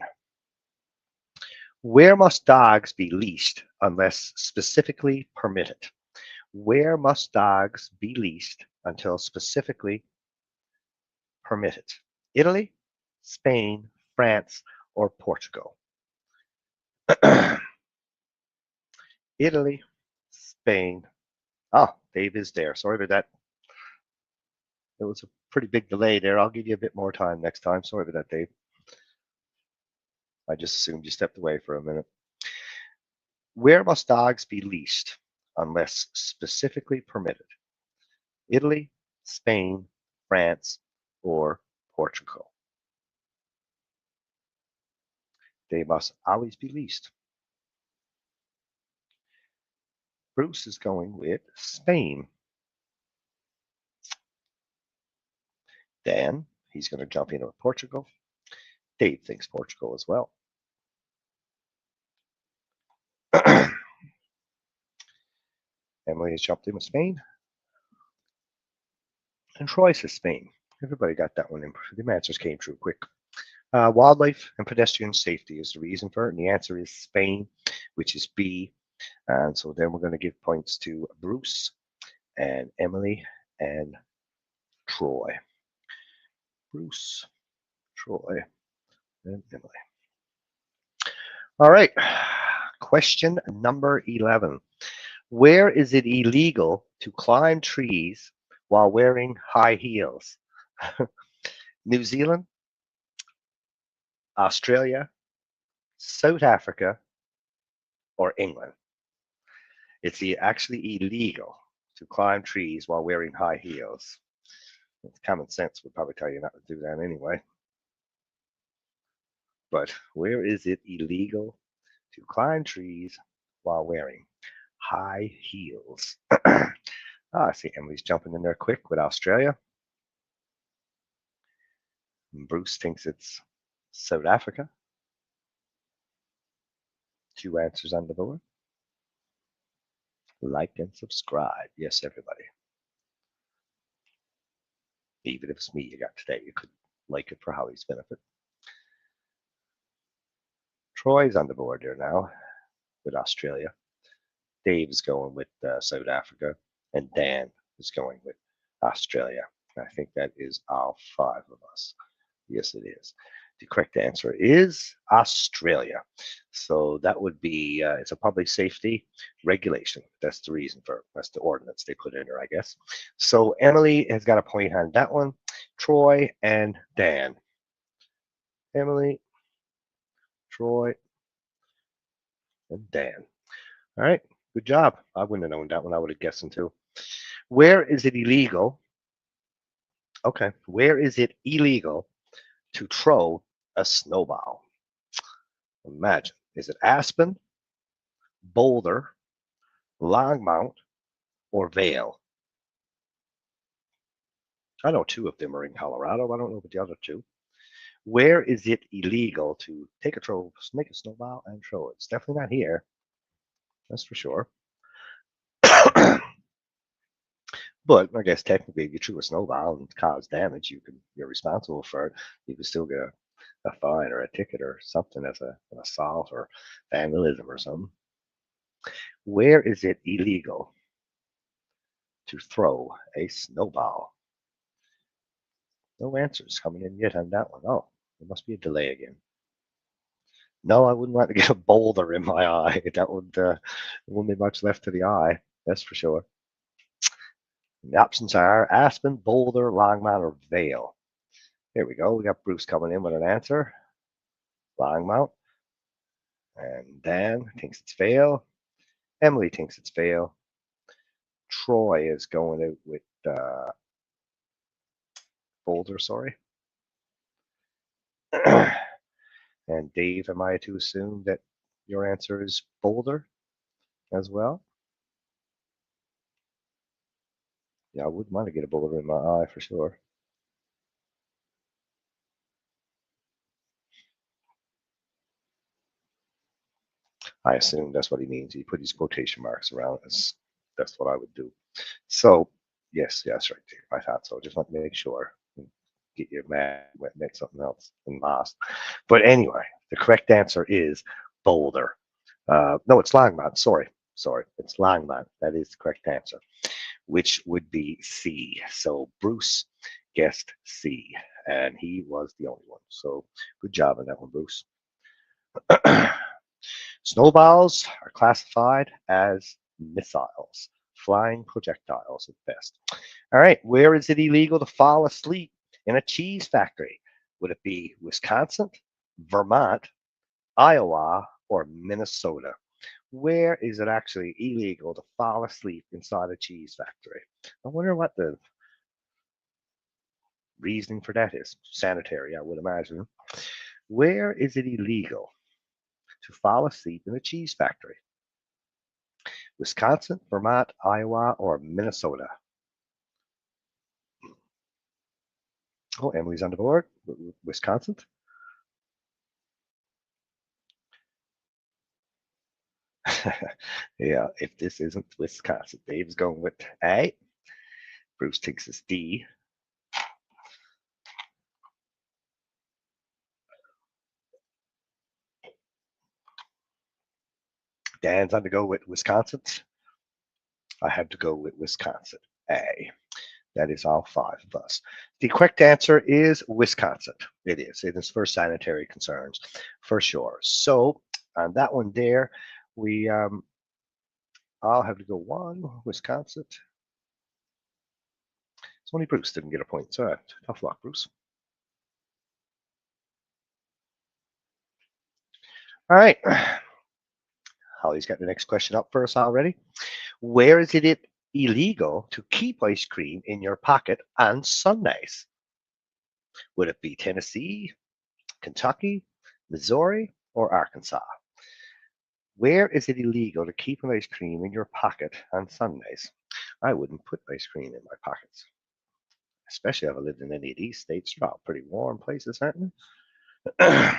B: Where must dogs be leashed unless specifically permitted? Where must dogs be leashed until specifically permitted? Italy, Spain, France, or Portugal? Italy, Spain. Oh, Dave is there. Sorry about that. It was a pretty big delay there. I'll give you a bit more time next time. Sorry about that, Dave. I just assumed you stepped away for a minute. Where must dogs be leashed unless specifically permitted? Italy, Spain, France, or Portugal? They must always be leased. Bruce is going with Spain. Dan, he's going to jump in with Portugal. Dave thinks Portugal as well. Emily has jumped in with Spain. And Troy says Spain. Everybody got that one in. The answers came true quick. Wildlife and pedestrian safety is the reason for it, and the answer is Spain, which is B. And so then we're going to give points to Bruce and Emily and Troy. Bruce, Troy, and Emily. All right. Question number 11. Where is it illegal to climb trees while wearing high heels? New Zealand, Australia, South Africa, or England? It's actually illegal to climb trees while wearing high heels. Common sense would probably tell you not to do that anyway. But where is it illegal to climb trees while wearing high heels? I see Emily's jumping in there quick with Australia. And Bruce thinks it's South Africa. 2 answers on the board. Like and subscribe. Yes, everybody. Even if it's me you got today, you could like it for Holly's benefit. Troy's on the board there now with Australia. Dave's going with South Africa, and Dan is going with Australia. I think that is all 5 of us. Yes, it is. The correct answer is Australia. So that would be, it's a public safety regulation. That's the reason for it. That's the ordinance they put in there, I guess. So Emily has got a point on that one. Troy and Dan. Emily, Troy, and Dan. All right, good job. I wouldn't have known that one. I would have guessed too. Where is it illegal Okay. Where is it illegal to throw a snowball? Imagine. Is it Aspen, Boulder, Longmount, or Vail? I know two of them are in Colorado. I don't know about the other two. Where is it illegal to make a snowball and throw it? It's definitely not here. That's for sure. But I guess technically, if you threw a snowball and caused damage, you're responsible for it. You can still get a fine or a ticket or something as an assault or vandalism or something. Where is it illegal to throw a snowball? No answers coming in yet on that one. Oh, there must be a delay again. No, I wouldn't want to get a boulder in my eye. That would there wouldn't be much left to the eye. That's for sure. The options are Aspen, Boulder, Longmount, or Vale. Here we go. We got Bruce coming in with an answer. Longmount. And Dan thinks it's Vale. Emily thinks it's Vale. Troy is going out with Boulder, sorry. And Dave, am I to assume that your answer is Boulder as well? Yeah, I wouldn't want to get a boulder in my eye for sure. I assume that's what he means. He put his quotation marks around us. That's what I would do. So, yes, right, Dave. I thought so. Just want to make sure. Get you mad, make something else and lost. But anyway, the correct answer is Boulder. No, it's Longmont. Sorry. It's Longmont. That is the correct answer, which would be C. So Bruce guessed C, and he was the only one. So good job on that one, Bruce. Snowballs are classified as missiles, flying projectiles at best. All right, where is it illegal to fall asleep in a cheese factory? Would it be Wisconsin, Vermont, Iowa, or Minnesota? Where is it actually illegal to fall asleep inside a cheese factory? I wonder what the reasoning for that is. Sanitary, I would imagine. Where is it illegal to fall asleep in a cheese factory? Wisconsin, Vermont, Iowa, or Minnesota? Oh, Emily's on the board. Wisconsin. Yeah, if this isn't Wisconsin, Dave's going with A. Bruce thinks it's D. Dan's on to go with Wisconsin. I have to go with Wisconsin. A. That is all five of us. The correct answer is Wisconsin. It is. It is for sanitary concerns, for sure. So on that one there, we I'll have to go one, Wisconsin. It's only Bruce didn't get a point. So tough luck, Bruce. All right. Holly's got the next question up for us already. Where is it illegal to keep ice cream in your pocket on Sundays? Would it be Tennessee, Kentucky, Missouri, or Arkansas? Where is it illegal to keep an ice cream in your pocket on Sundays? I wouldn't put ice cream in my pockets, especially if I lived in any of these states. They're all pretty warm places, aren't they?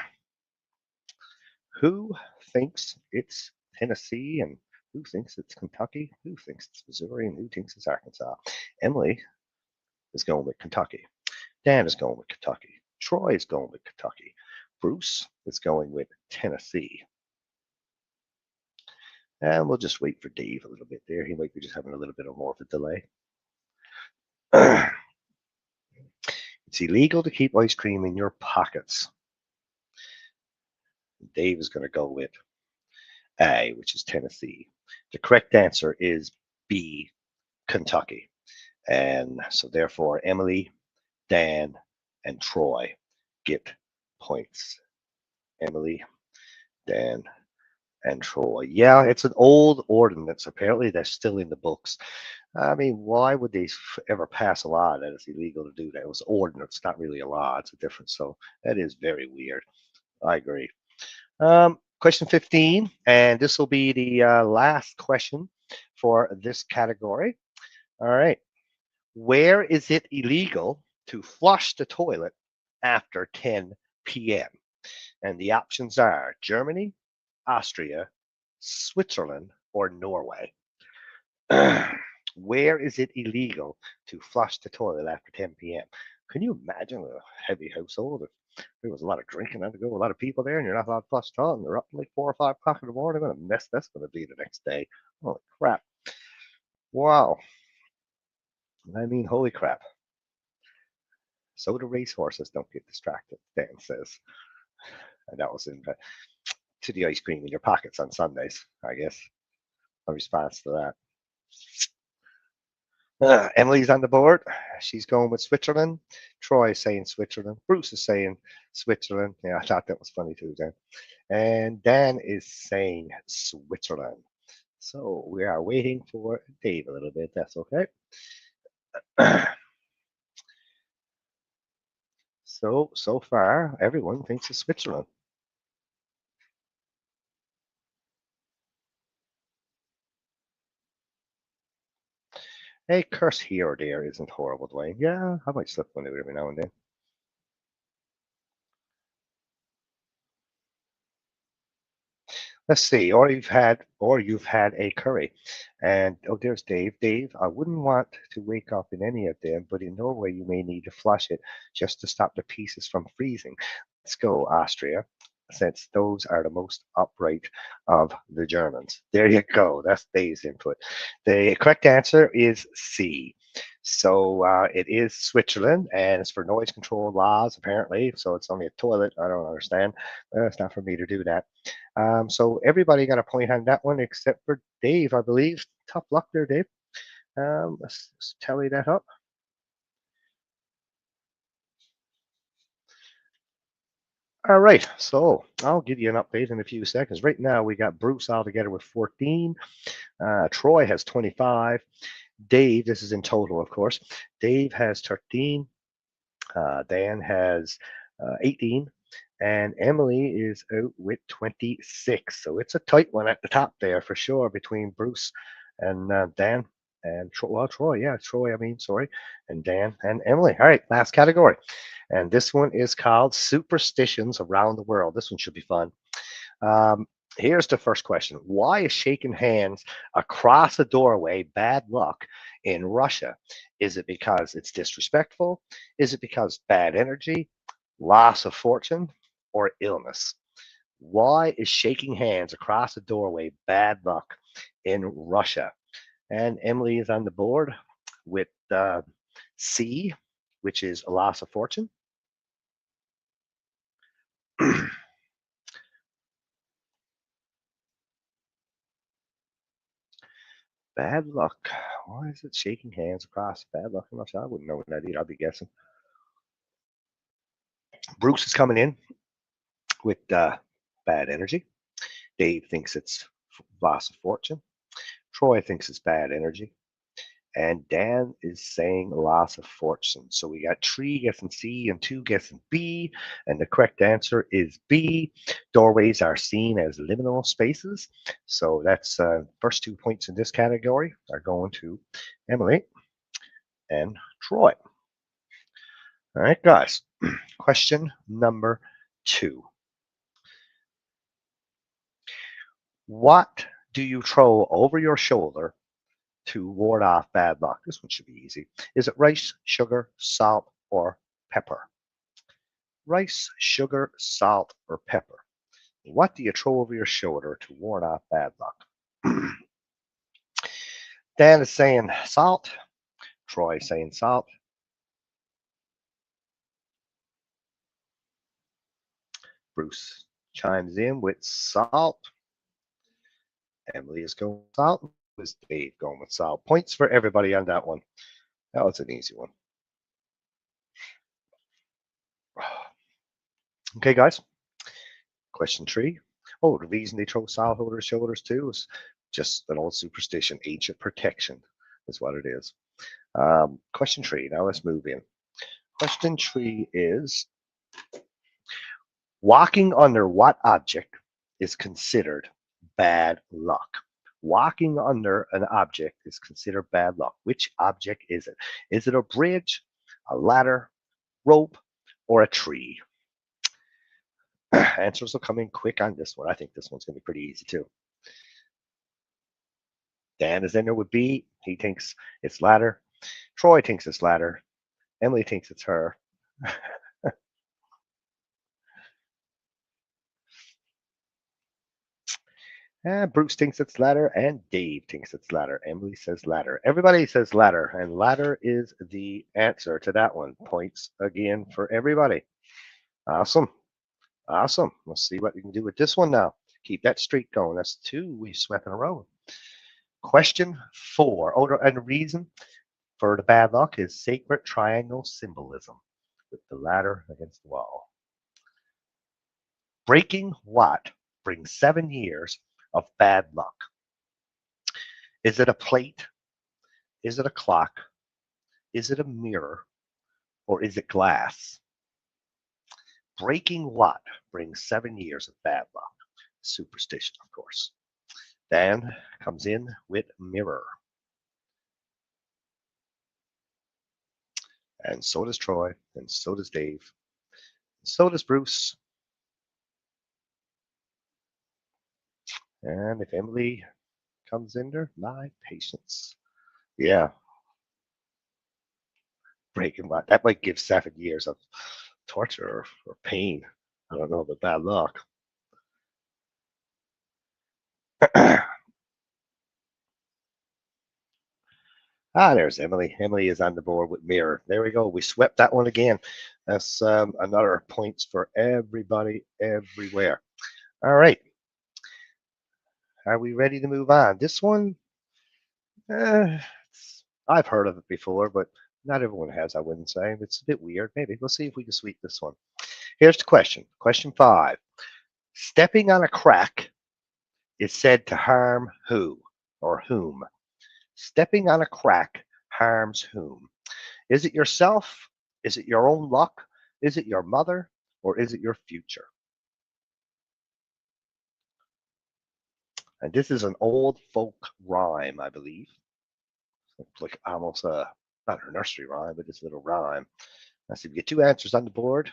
B: Who thinks it's Tennessee and who thinks it's Kentucky? Who thinks it's Missouri and who thinks it's Arkansas? Emily is going with Kentucky. Dan is going with Kentucky. Troy is going with Kentucky. Bruce is going with Tennessee. And we'll just wait for Dave a little bit there. He might be just having a little bit more of a delay. It's illegal to keep ice cream in your pockets. Dave is going to go with A, which is Tennessee. The correct answer is B, Kentucky. And so therefore, Emily, Dan, and Troy get points. Emily, Dan, And Troy. Yeah, it's an old ordinance. Apparently, they're still in the books. I mean, why would they ever pass a law that it's illegal to do that? It was ordinance, not really a law. It's a difference. So that is very weird. I agree. Question 15, and this will be the last question for this category. All right. Where is it illegal to flush the toilet after 10 p.m.? And the options are Germany, Austria, Switzerland, or Norway. Where is it illegal to flush the toilet after 10 p.m.? Can you imagine a heavy household if there was a lot of drinking had to go, a lot of people there, and you're not allowed to flush the toilet, and they're up like 4 or 5 o'clock in the morning? What a mess that's going to be the next day. Holy crap. Wow. I mean, holy crap. So the racehorses don't get distracted, Dan says. And that was in to the ice cream in your pockets on Sundays, I guess, a response to that. Emily's on the board. She's going with Switzerland. Troy is saying Switzerland. Bruce is saying Switzerland. Yeah, I thought that was funny too, Dan. And Dan is saying Switzerland. So we are waiting for Dave a little bit. That's okay. So far, everyone thinks it's Switzerland. A curse here or there isn't horrible, Dwayne. Yeah, I might slip one out every now and then. Let's see, or you've had a curry. And oh, there's Dave. Dave, I wouldn't want to wake up in any of them, but in Norway you may need to flush it just to stop the pieces from freezing. Let's go, Austria, since those are the most upright of the Germans. There you go. That's Dave's input. The correct answer is C. So it is Switzerland, and it's for noise control laws, apparently. So it's only a toilet. I don't understand. It's not for me to do that. So everybody got a point on that one except for Dave, I believe. Tough luck there, Dave. Let's tally that up. All right, so I'll give you an update in a few seconds. Right now, we got Bruce all together with 14. Troy has 25. Dave, this is in total, of course. Dave has 13. Dan has 18. And Emily is out with 26. So it's a tight one at the top there for sure between Bruce and Dan and Troy. Yeah, Troy, I mean, sorry. And Dan and Emily. All right, last category. And this one is called Superstitions Around the World. This one should be fun. Um, Here's the first question. Why is shaking hands across a doorway bad luck in Russia? Is it because it's disrespectful? Is it because bad energy, loss of fortune, or illness? Why is shaking hands across a doorway bad luck in Russia? And Emily is on the board with C, which is a loss of fortune. Bad luck. Why is it shaking hands across bad luck in Russia? I wouldn't know what that either. I'd be guessing. Bruce is coming in with bad energy. Dave thinks it's loss of fortune. Troy thinks it's bad energy. And Dan is saying loss of fortune. So we got 3 guessing C and 2 guessing B. And the correct answer is B. Doorways are seen as liminal spaces. So that's first 2 points in this category are going to Emily and Troy. All right, guys. Question number 2. What do you throw over your shoulder to ward off bad luck? This one should be easy. Is it rice, sugar, salt, or pepper? Rice, sugar, salt, or pepper? What do you throw over your shoulder to ward off bad luck? Dan is saying salt. Troy is saying salt. Bruce chimes in with salt. Emily is going with salt. Is Dave going with salt? Points for everybody on that one. That was an easy one. Okay, guys. Question 3. Oh, the reason they throw saw over their shoulders too is just an old superstition, ancient protection is what it is. Question three. Now let's move in. Question three is walking under what object is considered bad luck? Walking under an object is considered bad luck. Which object is it? Is it a bridge, a ladder, rope, or a tree? Answers will come in quick on this one. I think this one's going to be pretty easy too. Dan is in there with B. He thinks it's ladder. Troy thinks it's ladder. Emily thinks it's her. Bruce thinks it's ladder, and Dave thinks it's ladder. Emily says ladder. Everybody says ladder, and ladder is the answer to that one. Points again for everybody. Awesome. Awesome. Let's see what we can do with this one now. Keep that streak going. That's two we swept in a row. Question four. Oh, and the reason for the bad luck is sacred triangle symbolism with the ladder against the wall. Breaking what brings 7 years of bad luck? Is it a plate? Is it a clock? Is it a mirror? Or is it glass? Breaking what brings 7 years of bad luck? Superstition, of course. Dan comes in with mirror. And so does Troy, and so does Dave, and so does Bruce. And if Emily comes in there, my patience. Yeah. Breaking what? That might give 7 years of torture or pain. I don't know, but bad luck. There's Emily. Emily is on the board with mirror. There we go. We swept that one again. That's another points for everybody everywhere. All right. Are we ready to move on? This one, I've heard of it before, but not everyone has, I wouldn't say. It's a bit weird. Maybe. We'll see if we can sweep this one. Here's the question. Question 5. Stepping on a crack is said to harm who or whom? Stepping on a crack harms whom? Is it yourself? Is it your own luck? Is it your mother? Or is it your future? And this is an old folk rhyme, I believe. It's like almost not a nursery rhyme, but it's a little rhyme. Let's see, we get 2 answers on the board.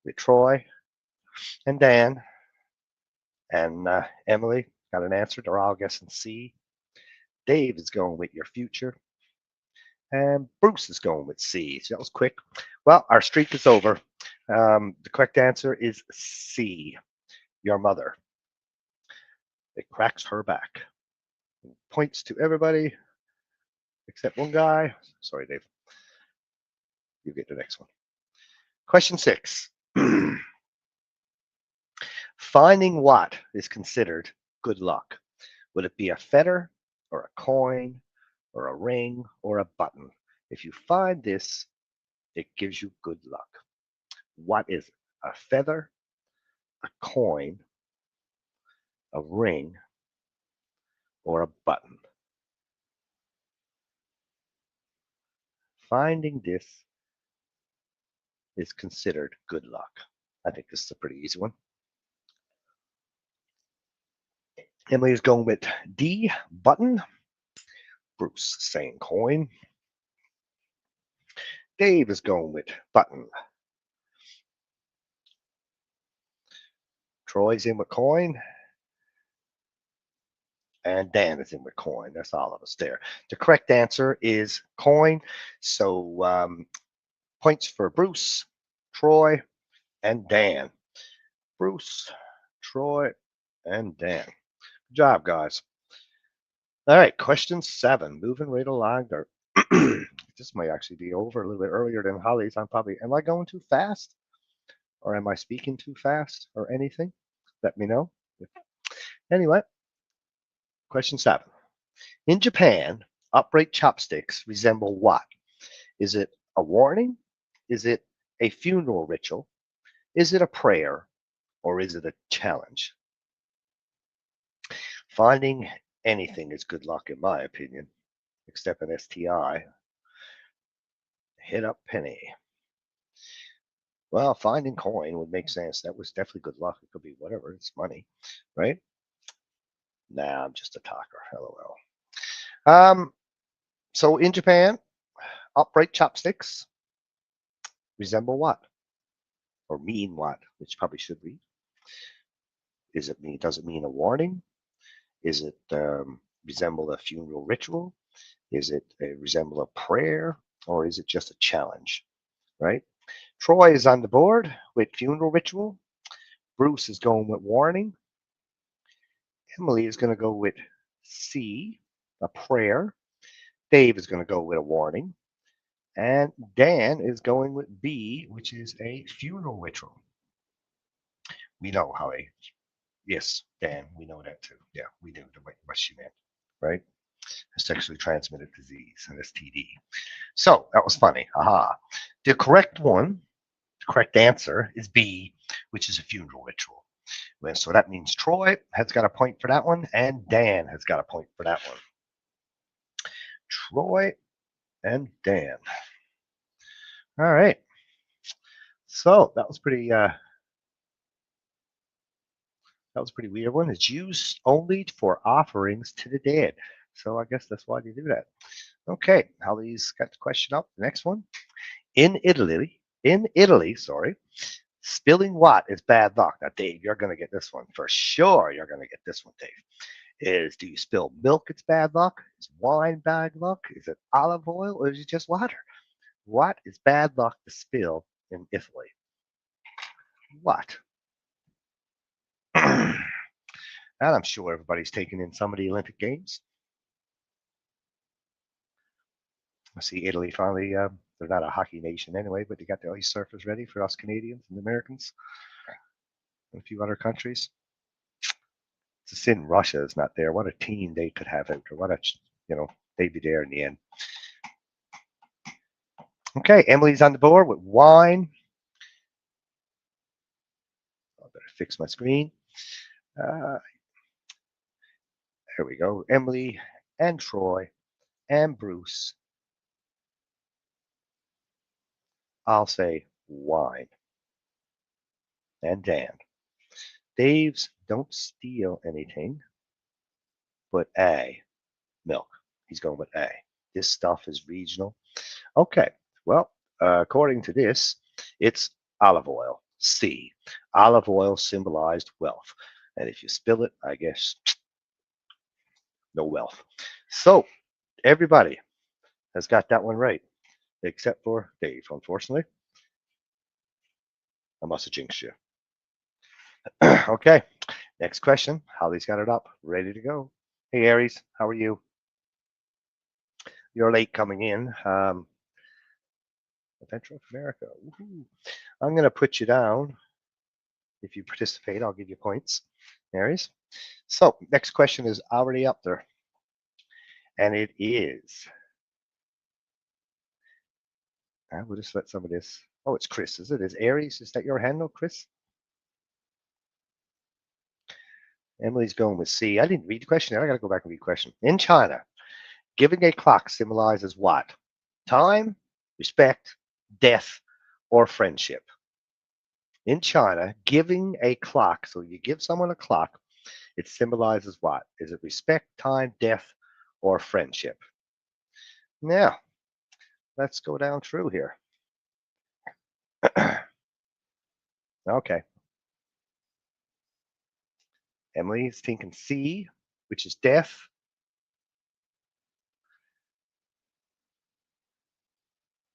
B: We get Troy and Dan. And Emily got an answer. They're all guessing C. Dave is going with your future. And Bruce is going with C. So that was quick. Well, our streak is over. The correct answer is C, your mother. It cracks her back. Points to everybody except one guy. Sorry, Dave. You get the next one. Question 6. Finding what is considered good luck? Would it be a feather or a coin or a ring or a button? If you find this, it gives you good luck. What is it? A feather, a coin, a ring, or a button? Finding this is considered good luck. I think this is a pretty easy one. Emily is going with D, button. Bruce saying coin. Dave is going with button. Troy's in with coin. And Dan is in with coin. That's all of us there. The correct answer is coin. So points for Bruce, Troy, and Dan. Bruce, Troy, and Dan. Good job, guys. All right, question 7. Moving right along there. This might actually be over a little bit earlier than Holly's. Am I going too fast? Or am I speaking too fast or anything? Let me know. Anyway, question 7. In Japan, upright chopsticks resemble what? Is it a warning? Is it a funeral ritual? Is it a prayer? Or is it a challenge? Finding anything is good luck, in my opinion, except an STI. Hit up penny. Well, finding coin would make sense. That was definitely good luck. It could be whatever. It's money, right? Nah, I'm just a talker. LOL. So in Japan, upright chopsticks resemble what? Or mean what? Which probably should be. Does it mean a warning? Is it resemble a funeral ritual? Is it resemble a prayer? Or is it just a challenge? Right? Troy is on the board with funeral ritual. Bruce is going with warning. Emily is going to go with C, a prayer. Dave is going to go with a warning. And Dan is going with B, which is a funeral ritual. We know how yes, Dan, we know that too. Yeah, we do what she meant, right? A sexually transmitted disease, an STD. So that was funny. Aha. The correct answer is B, which is a funeral ritual. So that means Troy has got a point for that one, and Dan has got a point for that one. Troy and Dan. All right. So that was pretty weird one. It's used only for offerings to the dead. So I guess that's why they do that. Okay, Holly's got the question up. The next one. In Italy, sorry, spilling what is bad luck? Now, Dave, you're going to get this one for sure. You're going to get this one, Dave. Do you spill milk? It's bad luck. Is wine bad luck? Is it olive oil or is it just water? What is bad luck to spill in Italy? What? And I'm sure everybody's taken in some of the Olympic Games. I see Italy finally, they're not a hockey nation anyway, but they got the ice surfers ready for us Canadians and Americans and a few other countries. It's a sin Russia is not there. What a team they could have out there. What a, they'd be there in the end. Okay, Emily's on the board with wine. I better fix my screen. There we go. Emily and Troy and Bruce. I'll say wine. And Dan. Dave's don't steal anything but A, milk. He's going with A. This stuff is regional. Okay, well, according to this, it's olive oil. C. Olive oil symbolized wealth. And if you spill it, I guess no wealth. So everybody has got that one right, except for Dave, unfortunately. I must have jinxed you. Okay, next question. Holly's got it up, ready to go. Hey, Aries, how are you? You're late coming in. Adventure of America. Woohoo. I'm going to put you down. If you participate, I'll give you points, Aries. So, next question is already up there. And it is. We'll just let some of this. Oh, it's Chris, is it? Is Aries? Is that your handle, Chris? Emily's going with C. I didn't read the question. I got to go back and read the question. In China, giving a clock symbolizes what? Time, respect, death, or friendship. In China, giving a clock, so you give someone a clock, it symbolizes what? Is it respect, time, death, or friendship? Now, let's go down through here. Okay. Emily's thinking C, which is death.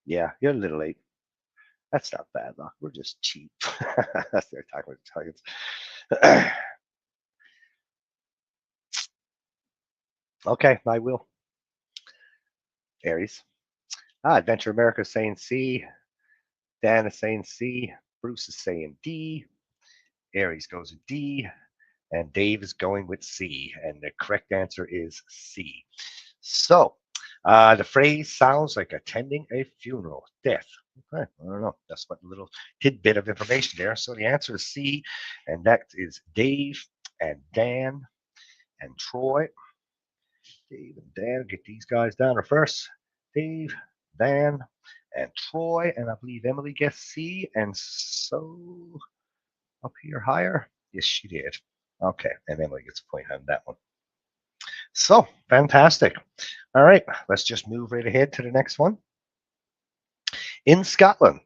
B: Yeah, you're a little late. That's not bad luck. We're just cheap. That's their talking with Italians. Okay, I will. Aries. Adventure America is saying C. Dan is saying C. Bruce is saying D. Aries goes with D. And Dave is going with C. And the correct answer is C. So, the phrase sounds like attending a funeral. Death. Okay, I don't know. That's what a little tidbit of information there. So the answer is C. And that is Dave and Dan. and Troy. Dave and Dan, get these guys down first. Dave, Dan, and Troy, and I believe Emily gets C, and so up here higher. Yes, she did. Okay, and Emily gets a point on that one. So, fantastic. All right, let's just move right ahead to the next one. In Scotland,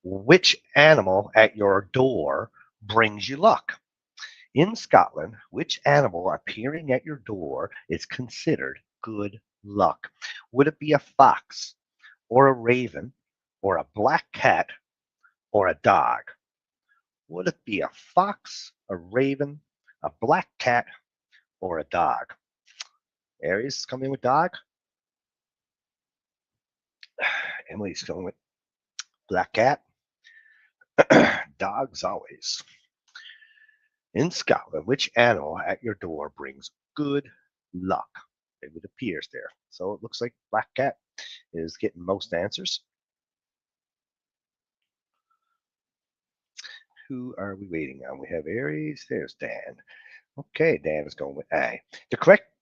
B: which animal at your door brings you luck? In Scotland, which animal appearing at your door is considered good luck? Would it be a fox, or a raven, or a black cat, or a dog? Would it be a fox, a raven, a black cat, or a dog? Aries coming with dog. Emily's going with black cat. Dogs always. In Scotland, which animal at your door brings good luck? It appears there. So it looks like black cat is getting most answers. Who are we waiting on? We have Aries. There's Dan. Okay, Dan is going with A. The correct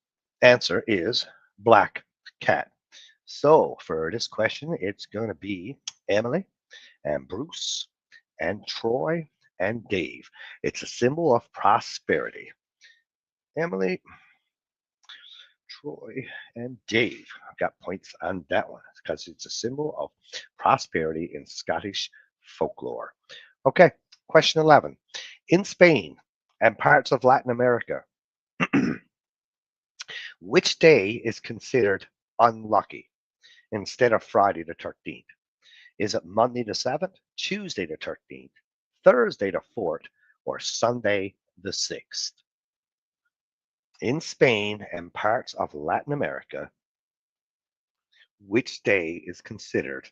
B: answer is black cat. So for this question, it's going to be Emily and Bruce and Troy and Dave. It's a symbol of prosperity. Emily, Troy, and Dave got points on that one because it's a symbol of prosperity in Scottish folklore. Okay, question 11. In Spain and parts of Latin America, which day is considered unlucky instead of Friday the 13th? Is it Monday the 7th, Tuesday the 13th, Thursday the 4th, or Sunday the 6th? In Spain and parts of Latin America, which day is considered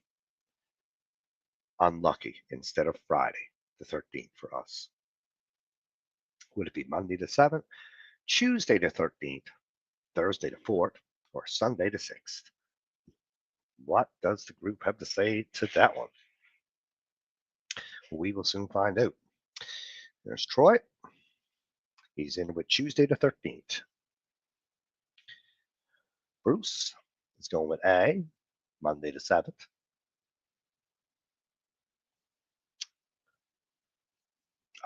B: unlucky instead of Friday the 13th for us? Would it be Monday the 7th, Tuesday the 13th, Thursday the 4th, or Sunday the 6th? What does the group have to say to that one? We will soon find out. There's Troy. He's in with Tuesday the 13th. Bruce is going with A, Monday the 7th.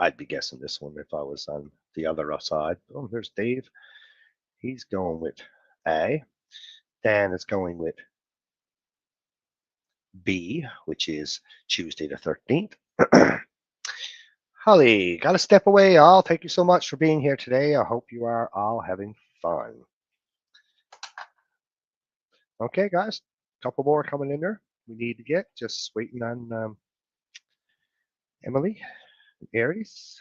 B: I'd be guessing this one if I was on the other side. Oh, there's Dave. He's going with A. Dan is going with B, which is Tuesday the 13th. Holly, got to step away, all. Thank you so much for being here today. I hope you are all having fun. Okay, guys, a couple more coming in there. We need to get just waiting on Emily, Aries.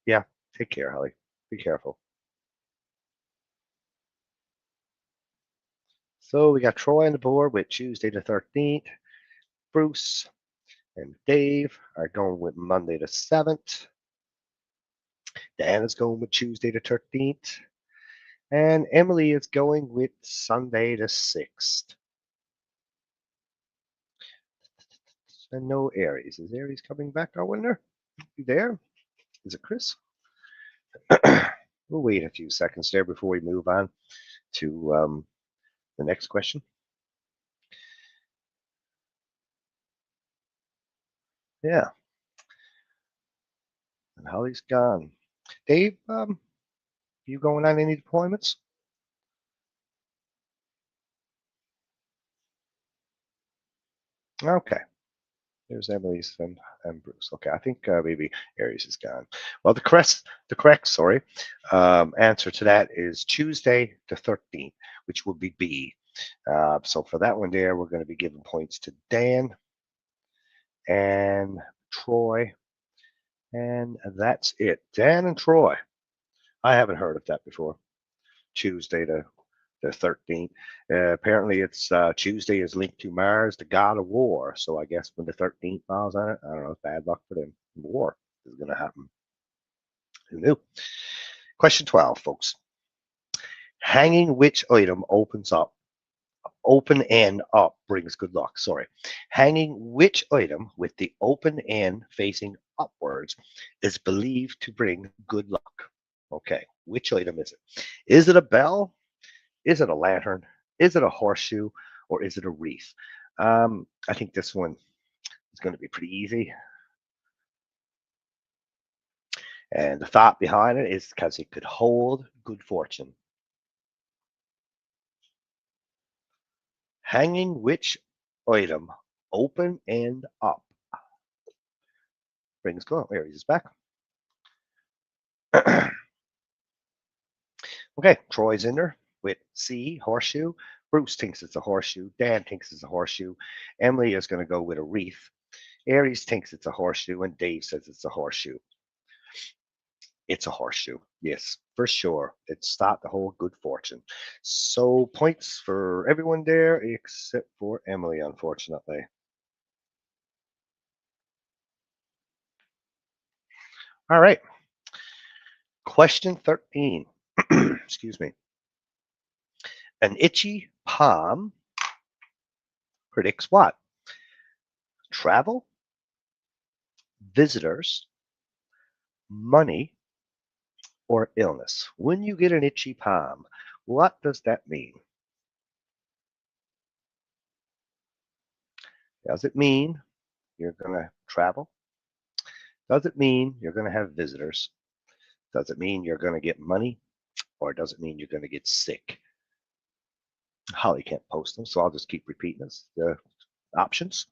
B: Yeah, take care, Holly. Be careful. So we got Troy on the board with Tuesday the 13th. Bruce and Dave are going with Monday the 7th. Dan is going with Tuesday the 13th. And Emily is going with Sunday the 6th. And no Aries. Is Aries coming back, I wonder? You there? Is it Chris? We'll wait a few seconds there before we move on to the next question. Yeah. And Holly's gone. Dave, you going on any deployments? Okay. There's Emily's and Bruce. Okay, I think maybe Aries is gone. Well, the correct answer to that is Tuesday the 13th, which would be B. So for that one there, we're going to be giving points to Dan and Troy, and that's it. Dan and Troy. I haven't heard of that before. Tuesday the 13th. Apparently, it's Tuesday is linked to Mars, the god of war. So I guess when the 13th falls on it, I don't know, bad luck for them. War is going to happen. Who knew? Question 12, folks. Hanging which item opens up Open end up brings good luck. Sorry. Hanging which item with the open end facing upwards is believed to bring good luck? Okay, which item is it? Is it a bell? Is it a lantern? Is it a horseshoe? Or is it a wreath? I think this one is going to be pretty easy. And the thought behind it is because it could hold good fortune. Hanging which item open and up brings good luck. Aries is back. Okay, Troy's in there with C, horseshoe. Bruce thinks it's a horseshoe. Dan thinks it's a horseshoe. Emily is going to go with a wreath. Aries thinks it's a horseshoe, and Dave says it's a horseshoe. It's a horseshoe. Yes, for sure. It's start the whole good fortune. So points for everyone there except for Emily, unfortunately. All right. Question 13. Excuse me. An itchy palm predicts what? Travel, visitors, money, or illness. When you get an itchy palm, what does that mean? Does it mean you're going to travel? Does it mean you're going to have visitors? Does it mean you're going to get money? Or does it mean you're going to get sick? Holly can't post them, so I'll just keep repeating this. The options.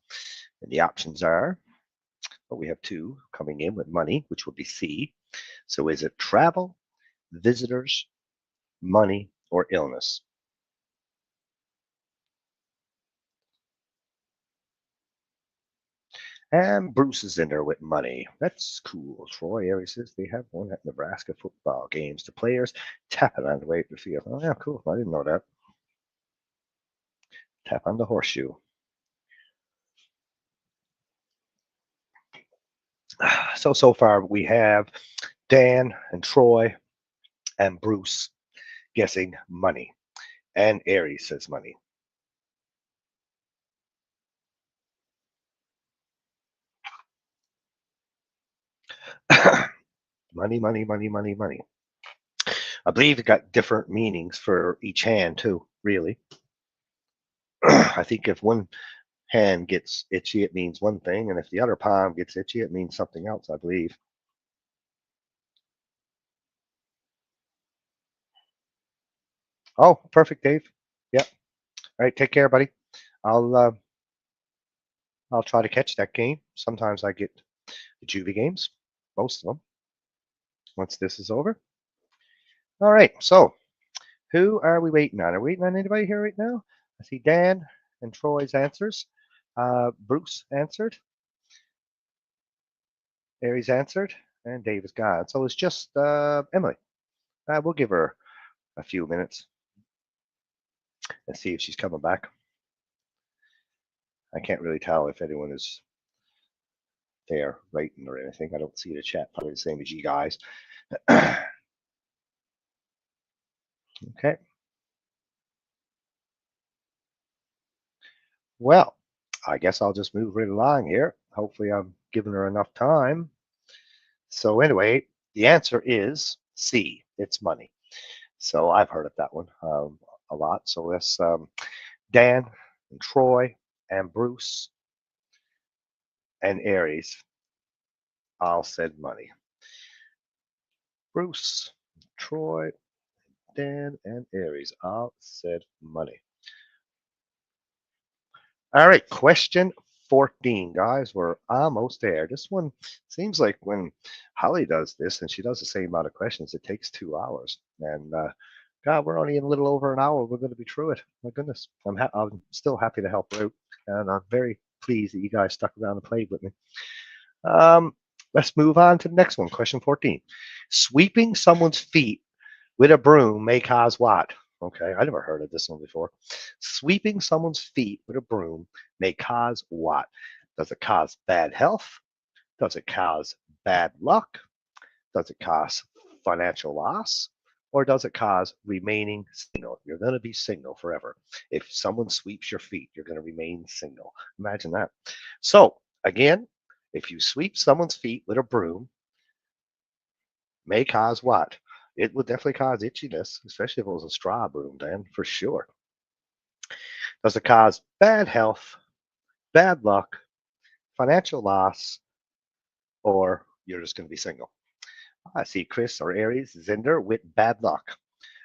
B: And the options are, well, we have two coming in with money, which would be C. So is it travel, visitors, money, or illness? And Bruce is in there with money. That's cool. Troy Aries says they have one at Nebraska football games. The players tap it on the way to the field. Oh, yeah, cool. I didn't know that. Tap on the horseshoe. So far we have Dan and Troy and Bruce guessing money. And Aries says money. Money, money, money, money, money. I believe it got different meanings for each hand too, really. I think if one hand gets itchy, it means one thing, and if the other palm gets itchy, it means something else, I believe. Oh, perfect, Dave. Yep. All right, take care, buddy. I'll uh, I'll try to catch that game. Sometimes I get the juvie games, most of them. Once this is over. All right. So, who are we waiting on? Are we waiting on anybody here right now? I see Dan and Troy's answers. Bruce answered. Aries answered, and Dave is gone. So it's just Emily. We'll give her a few minutes and see if she's coming back. I can't really tell if anyone is there writing or anything. I don't see the chat, probably the same as you guys. Okay. Well, I guess I'll just move right along here. Hopefully I'm giving her enough time. So anyway, the answer is C. It's money. So I've heard of that one a lot. So that's Dan and Troy and Bruce and Aries all said money. Bruce, Troy, Dan, and Aries all said money. All right, question 14, guys. We're almost there. This one seems like when Holly does this and she does the same amount of questions, it takes 2 hours. And God, we're only in a little over an hour. We're going to be through it. My goodness, I'm still happy to help out, and I'm very pleased that you guys stuck around and played with me. Let's move on to the next one. Question 14. Sweeping someone's feet with a broom may cause what? Okay, I never heard of this one before. Sweeping someone's feet with a broom may cause what? Does it cause bad health? Does it cause bad luck? Does it cause financial loss? or does it cause remaining single? You're going to be single forever. If someone sweeps your feet, you're going to remain single. Imagine that. So, again, if you sweep someone's feet with a broom, may cause what? It would definitely cause itchiness, especially if it was a straw broom, Dan, for sure. Does it cause bad health, bad luck, financial loss, or you're just going to be single? I see Chris or Aries, Zinder with bad luck.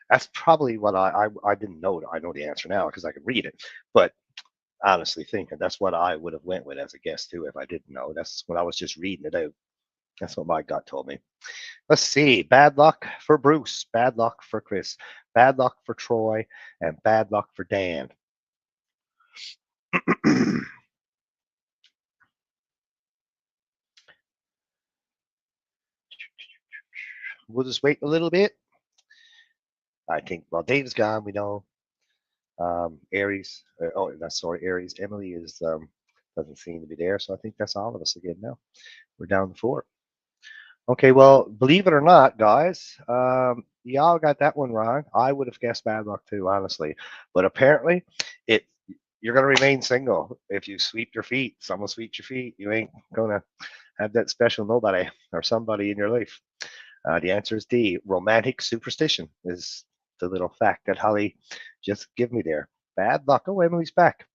B: That's probably what I didn't know. I know the answer now because I can read it. But honestly thinking, that's what I would have went with as a guess too if I didn't know. That's when I was just reading it out. That's what my gut told me. Let's see. Bad luck for Bruce. Bad luck for Chris. Bad luck for Troy. And bad luck for Dan. We'll just wait a little bit. I think, well, Dave's gone. We know. Aries. Oh, that's sorry, Aries. Emily is doesn't seem to be there. So I think that's all of us again now. We're down to 4. Okay, well, believe it or not, guys, y'all got that one wrong. I would have guessed bad luck too, honestly. But apparently, it you're gonna remain single if you sweep your feet. Someone sweeps your feet, you ain't gonna have that special nobody or somebody in your life. The answer is D. Romantic superstition is the little fact that Holly just give me there. Bad luck. Oh, Emily's back.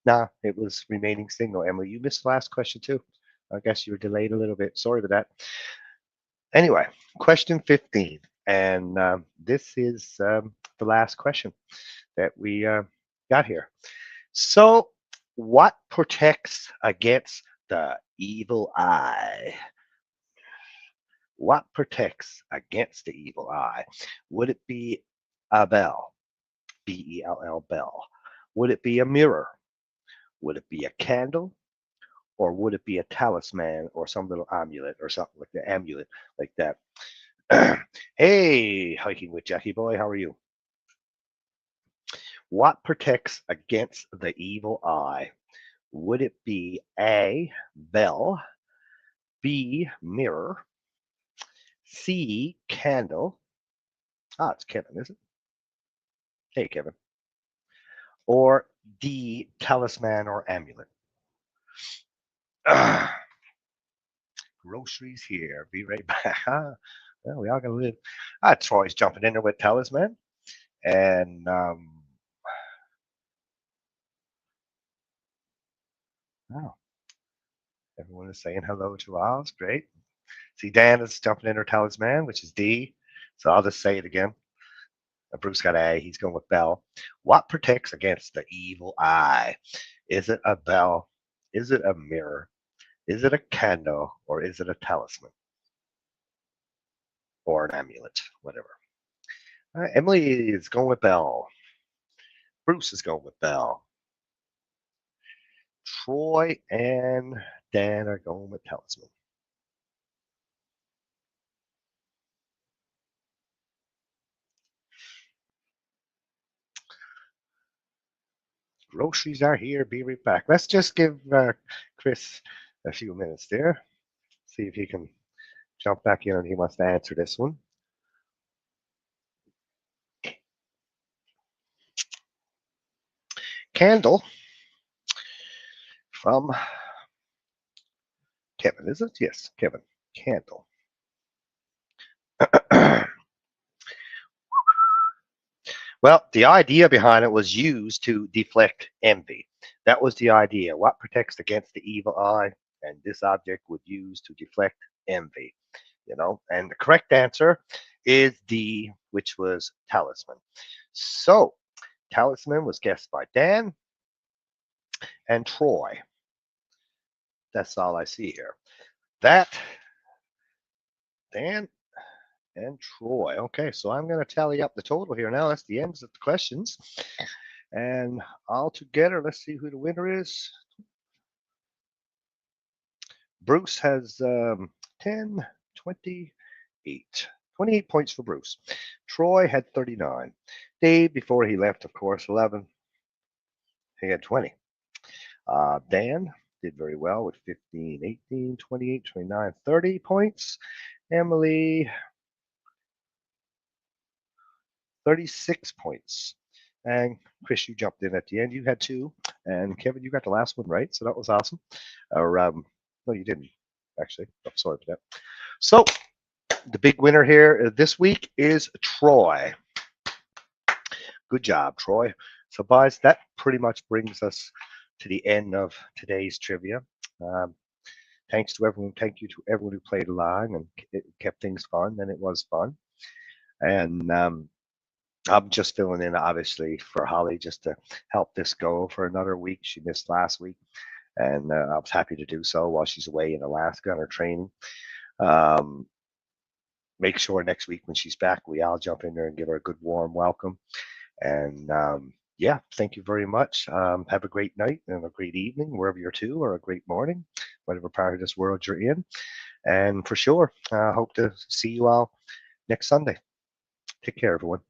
B: Nah, it was remaining single. Emily, you missed the last question too. I guess you were delayed a little bit. Sorry for that. Anyway, question 15. And this is the last question that we got here. So, what protects against the evil eye? What protects against the evil eye? Would it be a bell? Bell, bell. Would it be a mirror? Would it be a candle? Or would it be a talisman or some little amulet or something like the amulet like that? Hey, hiking with Jackie boy, how are you? What protects against the evil eye? Would it be A, bell, B, mirror, C, candle? Ah, it's Kevin, is it? Hey, Kevin. Or D, talisman or amulet? Groceries here. Be right back. Well, we all gonna live. Troy's jumping in there with talisman, and oh, everyone is saying hello to Oz. Great. See, Dan is jumping in her talisman, which is D. So I'll just say it again. Bruce got A. He's going with bell. What protects against the evil eye? Is it a bell? Is it a mirror? Is it a candle? Or is it a talisman? Or an amulet? Whatever. Emily is going with bell. Bruce is going with bell. Troy and Dan are going with talisman. Groceries are here. Be right back. Let's just give Chris a few minutes there. See if he can jump back in and he wants to answer this one. Candle from Kevin, is it? Yes, Kevin. Candle. Well, the idea behind it was used to deflect envy. That was the idea. What protects against the evil eye? And this object would use to deflect envy. And the correct answer is D, which was talisman. So, talisman was guessed by Dan and Troy. That's all I see here. That, Dan and Troy. Okay, so I'm going to tally up the total here now. That's the ends of the questions. And all together, let's see who the winner is. Bruce has 10, 28. 28 points for Bruce. Troy had 39. Dave, before he left, of course, 11. He had 20. Dan did very well with 15, 18, 28, 29, 30 points. Emily 36 points. And Chris, you jumped in at the end. You had 2. And Kevin, you got the last one right. So that was awesome. Or, no, you didn't, actually. I'm sorry for that. So the big winner here this week is Troy. Good job, Troy. So, boys, that pretty much brings us to the end of today's trivia. Um, thanks to everyone. Thank you to everyone who played along and it kept things fun, and it was fun. And I'm just filling in, obviously, for Holly just to help this go for another week. She missed last week, and I was happy to do so while she's away in Alaska on her training. Um, make sure next week when she's back, we all jump in there and give her a good warm welcome. And yeah, thank you very much. Have a great night and a great evening, wherever you're to, or a great morning, whatever part of this world you're in. And for sure, hope to see you all next Sunday. Take care, everyone.